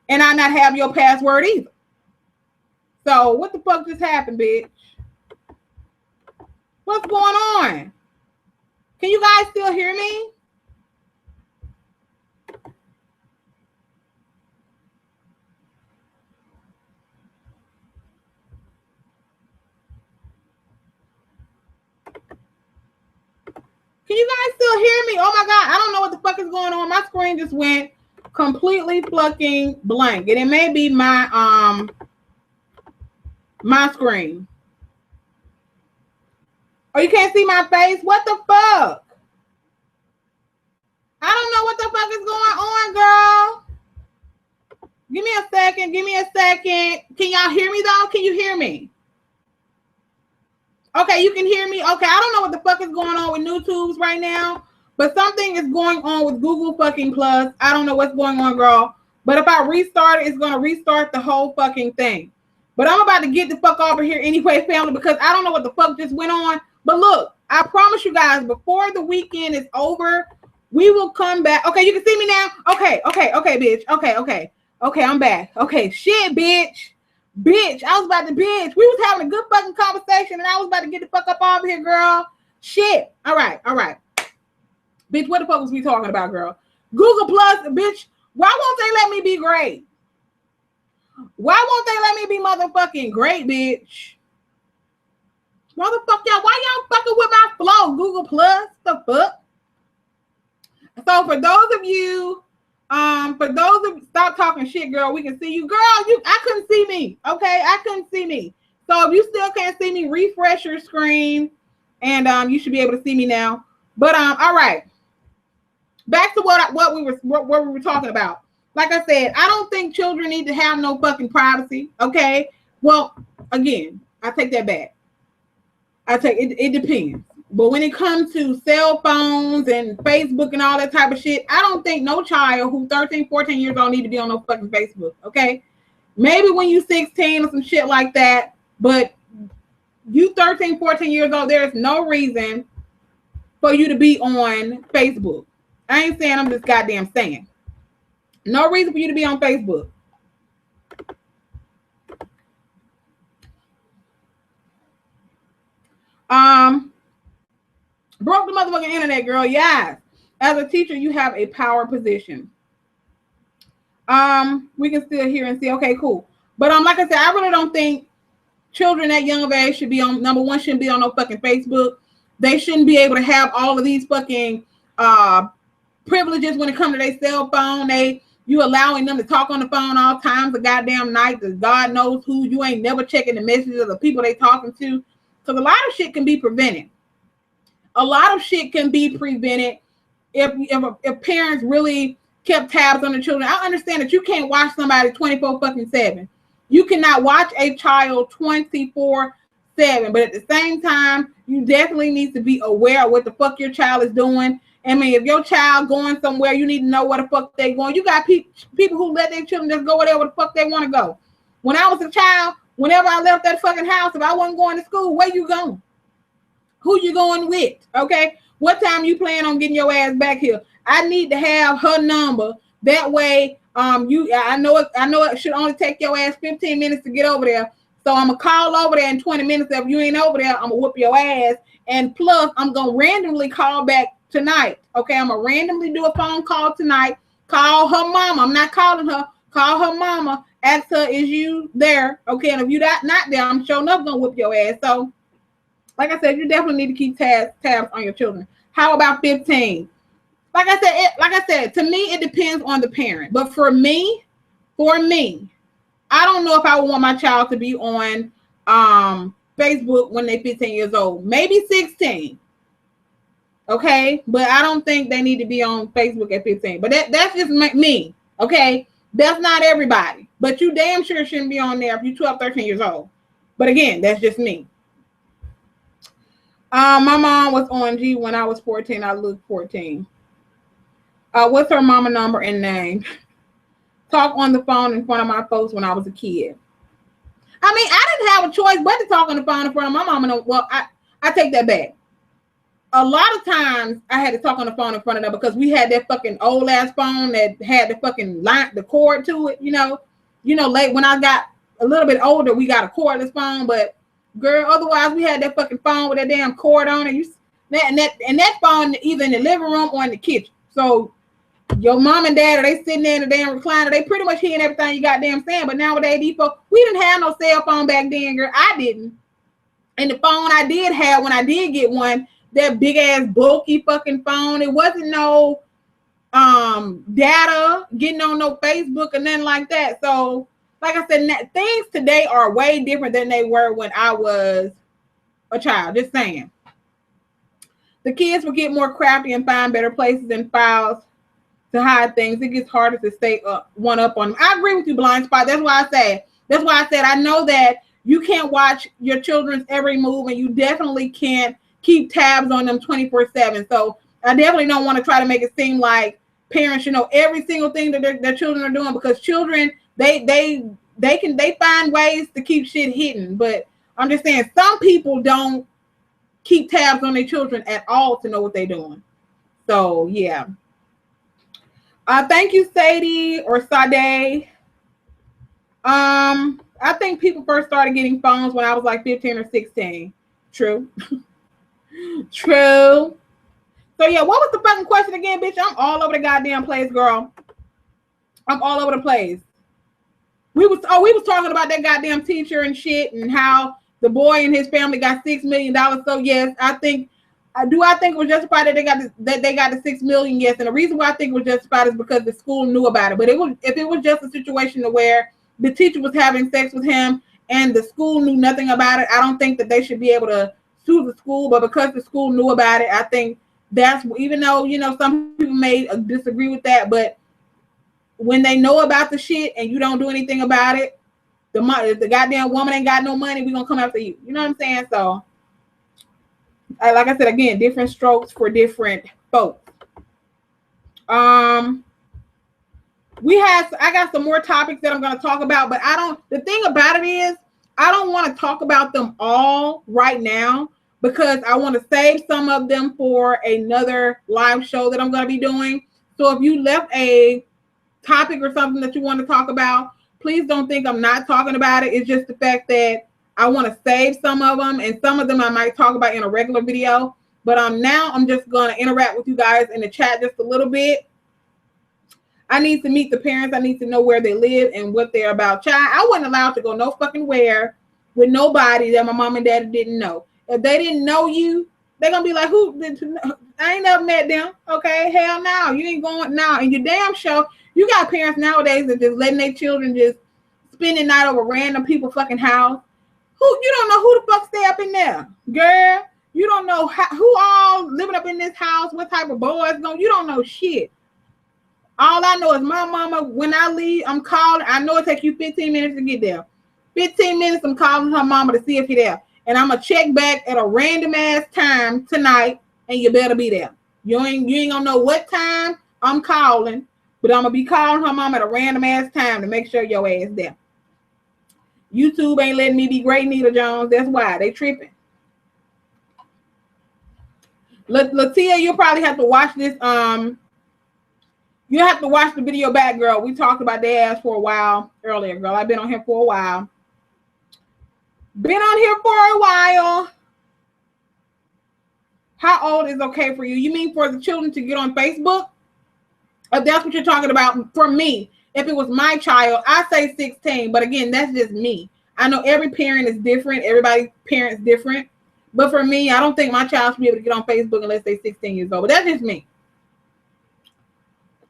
and I not have your password either. So what the fuck just happened, bitch? What's going on? Can you guys still hear me? Can you guys still hear me? Oh my God, I don't know what the fuck is going on. My screen just went completely fucking blank. And it may be my screen. Oh, you can't see my face? What the fuck? I don't know what the fuck is going on, girl. Give me a second. Can y'all hear me though? Can you hear me? Okay, you can hear me. Okay, I don't know what the fuck is going on with YouTube's right now, but something is going on with Google fucking Plus. I don't know what's going on, girl. But if I restart it, it's going to restart the whole fucking thing. But I'm about to get the fuck off of here anyway, family, because I don't know what the fuck just went on. But look, I promise you guys, before the weekend is over, we will come back. Okay, you can see me now? Okay, bitch. Okay, I'm back. Okay, shit, bitch. I was about to bitch. We was having a good fucking conversation and I was about to get the fuck up off here, girl. Shit. All right. Bitch, what the fuck was we talking about, girl? Google Plus, bitch. Why won't they let me be great? Why won't they let me be motherfucking great, bitch? Motherfucker, y'all, why y'all fucking with my flow? Google Plus, the fuck? So for those of you, stop talking shit, girl. We can see you, girl. I couldn't see me. Okay, I couldn't see me. So if you still can't see me, refresh your screen, and you should be able to see me now. But all right. Back to what we were talking about. Like I said, I don't think children need to have no fucking privacy. Okay. Well, again, I take that back. It depends. But when it comes to cell phones and Facebook and all that type of shit, I don't think no child who's 13, 14 years old need to be on no fucking Facebook, okay? Maybe when you 16 or some shit like that, but you 13, 14 years old, there's no reason for you to be on Facebook. I ain't saying, I'm just goddamn saying. No reason for you to be on Facebook. Broke the motherfucking internet, girl. Yes. As a teacher, you have a power position. We can still hear and see. Okay, cool. But like I said, I really don't think children at young of age should be on, number one, shouldn't be on no fucking Facebook. They shouldn't be able to have all of these fucking privileges when it comes to their cell phone. You allowing them to talk on the phone all times of goddamn night. Because God knows who, you ain't never checking the messages of the people they talking to. Because a lot of shit can be prevented. A lot of shit can be prevented if parents really kept tabs on the children. I understand that you can't watch somebody 24/7. You cannot watch a child 24/7, but at the same time, you definitely need to be aware of what the fuck your child is doing. I mean, if your child going somewhere, you need to know where the fuck they going. You got people who let their children just go wherever the fuck they want to go. When I was a child, whenever I left that fucking house, if I wasn't going to school, where you going? Who you going with? Okay, what time you plan on getting your ass back here? I need to have her number. That way, I know it should only take your ass 15 minutes to get over there. So I'm gonna call over there in 20 minutes. If you ain't over there, I'm gonna whoop your ass. And plus, I'm gonna randomly call back tonight. Okay, I'm gonna randomly do a phone call tonight. Call her mama. I'm not calling her. Call her mama. Ask her, is you there? Okay, and if you not there, I'm sure enough gonna whoop your ass. So, like I said, you definitely need to keep tabs on your children. How about 15? Like I said, to me, it depends on the parent. But for me, I don't know if I would want my child to be on Facebook when they're 15 years old. Maybe 16. Okay, but I don't think they need to be on Facebook at 15. But that's just me. Okay, that's not everybody. But you damn sure shouldn't be on there if you're 12, 13 years old. But again, that's just me. My mom was on G when I was 14. I looked 14. What's her mama number and name? Talk on the phone in front of my folks when I was a kid. I mean, I didn't have a choice but to talk on the phone in front of my mama. Well, I take that back. A lot of times I had to talk on the phone in front of them because we had that fucking old ass phone that had the fucking line, the cord to it. You know, late when I got a little bit older, we got a cordless phone. But girl, otherwise we had that fucking phone with that damn cord on it. And that phone either in the living room or in the kitchen. So your mom and dad, are they sitting there in the damn recliner? They pretty much hearing everything you goddamn saying. But nowadays, these folks, we didn't have no cell phone back then, girl. I didn't. And the phone I did have when I did get one, that big ass bulky fucking phone. It wasn't no data, getting on no Facebook and nothing like that. So, like I said, things today are way different than they were when I was a child. Just saying. The kids will get more crafty and find better places and files to hide things. It gets harder to stay one up on them. I agree with you, Blind Spot. That's why I said I know that you can't watch your children's every move, and you definitely can't keep tabs on them 24/7. So I definitely don't want to try to make it seem like parents should know every single thing that their children are doing, because children they find ways to keep shit hidden. But I'm just saying, some people don't keep tabs on their children at all to know what they're doing. So yeah. Thank you, Sadie or Sade. I think people first started getting phones when I was like 15 or 16. True. True. So yeah, what was the fucking question again, bitch? I'm all over the goddamn place, girl. I'm all over the place. We was talking about that goddamn teacher and shit, and how the boy and his family got $6 million. So yes, I think it was justified that they got the $6 million. Yes, and the reason why I think it was justified is because the school knew about it. But if it was just a situation where the teacher was having sex with him and the school knew nothing about it, I don't think that they should be able to sue the school. But because the school knew about it, I think that's, even though some people may disagree with that, but when they know about the shit and you don't do anything about it, the goddamn woman ain't got no money, we're gonna come after you. You know what I'm saying? So, like I said, again, different strokes for different folks. I got some more topics that I'm going to talk about, but the thing about it is, I don't want to talk about them all right now, because I want to save some of them for another live show that I'm going to be doing. So if you left a topic or something that you want to talk about, please don't think I'm not talking about it. It's just the fact that I want to save some of them, and some of them I might talk about in a regular video. But now I'm just going to interact with you guys in the chat just a little bit. I need to meet the parents. I need to know where they live and what they're about. Child, I wasn't allowed to go no fucking where with nobody that my mom and daddy didn't know. If they didn't know you, they're going to be like, who? I ain't never met them. Okay, hell no. You ain't going now. And you damn sure, you got parents nowadays that just letting their children just spend the night over random people fucking house. You don't know who the fuck stay up in there. Girl, you don't know who all living up in this house, what type of boys going. You don't know shit. All I know is my mama, when I leave, I'm calling. I know it takes you 15 minutes to get there. 15 minutes, I'm calling her mama to see if you're there. And I'm going to check back at a random ass time tonight, and you better be there. You ain't going to know what time I'm calling, but I'm going to be calling her mama at a random ass time to make sure your ass there. YouTube ain't letting me be great, Nita Jones. That's why. They tripping. Latia, you'll probably have to watch this. You have to watch the video back, girl. We talked about their ass for a while earlier, girl. I've been on here for a while. How old is okay for you? You mean for the children to get on Facebook? If that's what you're talking about, for me, if it was my child, I say 16. But again, that's just me. I know every parent is different. Everybody's parent's different. But for me, I don't think my child should be able to get on Facebook unless they're 16 years old. But that's just me.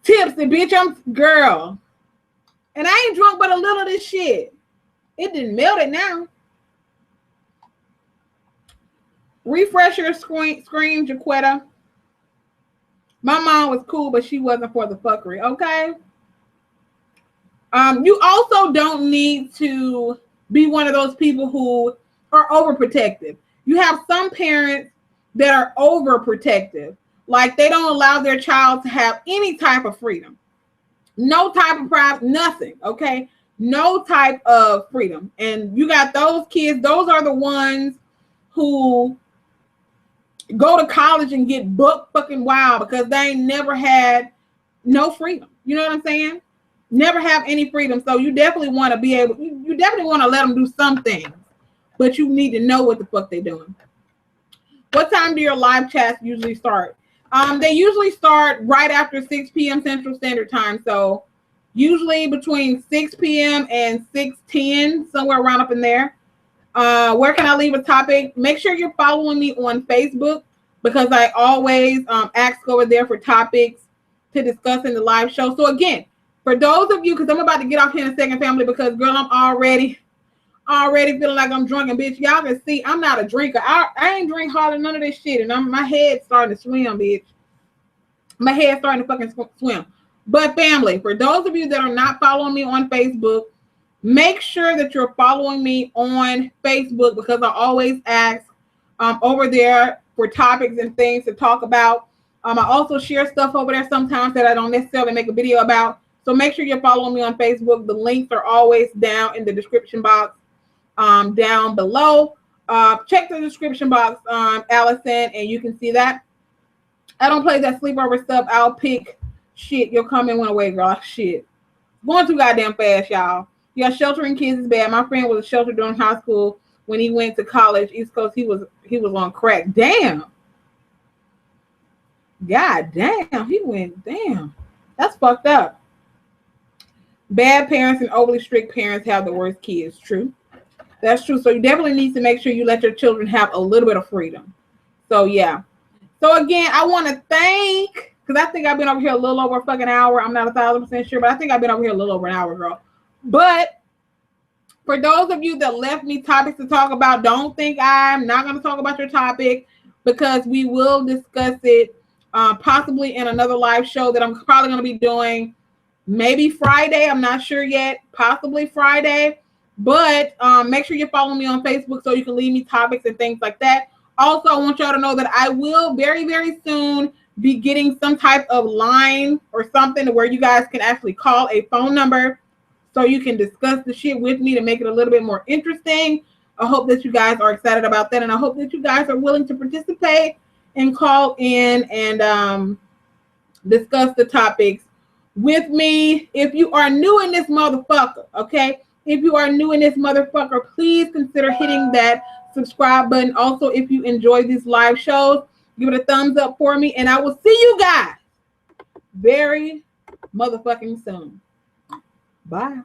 Tipsy, bitch, I'm girl. And I ain't drunk but a little of this shit. It didn't melt it now. Refresh your screen, Jaquetta. My mom was cool, but she wasn't for the fuckery, okay? You also don't need to be one of those people who are overprotective. You have some parents that are overprotective. Like they don't allow their child to have any type of freedom. No type of privacy, nothing, okay? No type of freedom. And you got those kids, those are the ones who go to college and get buck fucking wild because they ain't never had no freedom. You know what I'm saying? Never have any freedom. So you definitely want to be able, you definitely want to let them do some things, but you need to know what the fuck they're doing. What time do your live chats usually start? They usually start right after 6 p.m. Central Standard Time. So usually between 6 p.m. and 6:10, somewhere around up in there. Where can I leave a topic? Make sure you're following me on Facebook because I always ask over there for topics to discuss in the live show. So again, for those of you, because I'm about to get off here in a second, family, because girl, I'm already feeling like I'm drunk, and bitch, y'all can see I'm not a drinker. I ain't drink hardly none of this shit, and my head's starting to swim, bitch. My head's starting to fucking swim. But family, for those of you that are not following me on Facebook, make sure that you're following me on Facebook because I always ask over there for topics and things to talk about. I also share stuff over there sometimes that I don't necessarily make a video about. So make sure you're following me on Facebook. The links are always down in the description box down below. Check the description box, Allison, and you can see that. I don't play that sleepover stuff. I'll pick shit. Your comment went away, girl. Shit. Going too goddamn fast, y'all. Yeah, sheltering kids is bad. My friend was a shelter during high school. When he went to college, East Coast, he was on crack. Damn. God damn. He went, damn. That's fucked up. Bad parents and overly strict parents have the worst kids. True. That's true. So you definitely need to make sure you let your children have a little bit of freedom. So yeah. So again, I want to thank, because I think I've been over here a little over a fucking hour. I'm not 1,000% sure, but I think I've been over here a little over an hour, girl. But for those of you that left me topics to talk about, don't think I'm not going to talk about your topic, because we will discuss it possibly in another live show that I'm probably going to be doing maybe Friday. I'm not sure yet. Possibly Friday. But make sure you're following me on Facebook so you can leave me topics and things like that. Also, I want y'all to know that I will very, very soon be getting some type of line or something where you guys can actually call a phone number so you can discuss the shit with me to make it a little bit more interesting. I hope that you guys are excited about that, and I hope that you guys are willing to participate and call in and discuss the topics with me. If you are new in this motherfucker, okay? If you are new in this motherfucker, please consider hitting that subscribe button. Also, if you enjoy these live shows, give it a thumbs up for me, and I will see you guys very motherfucking soon. Bye.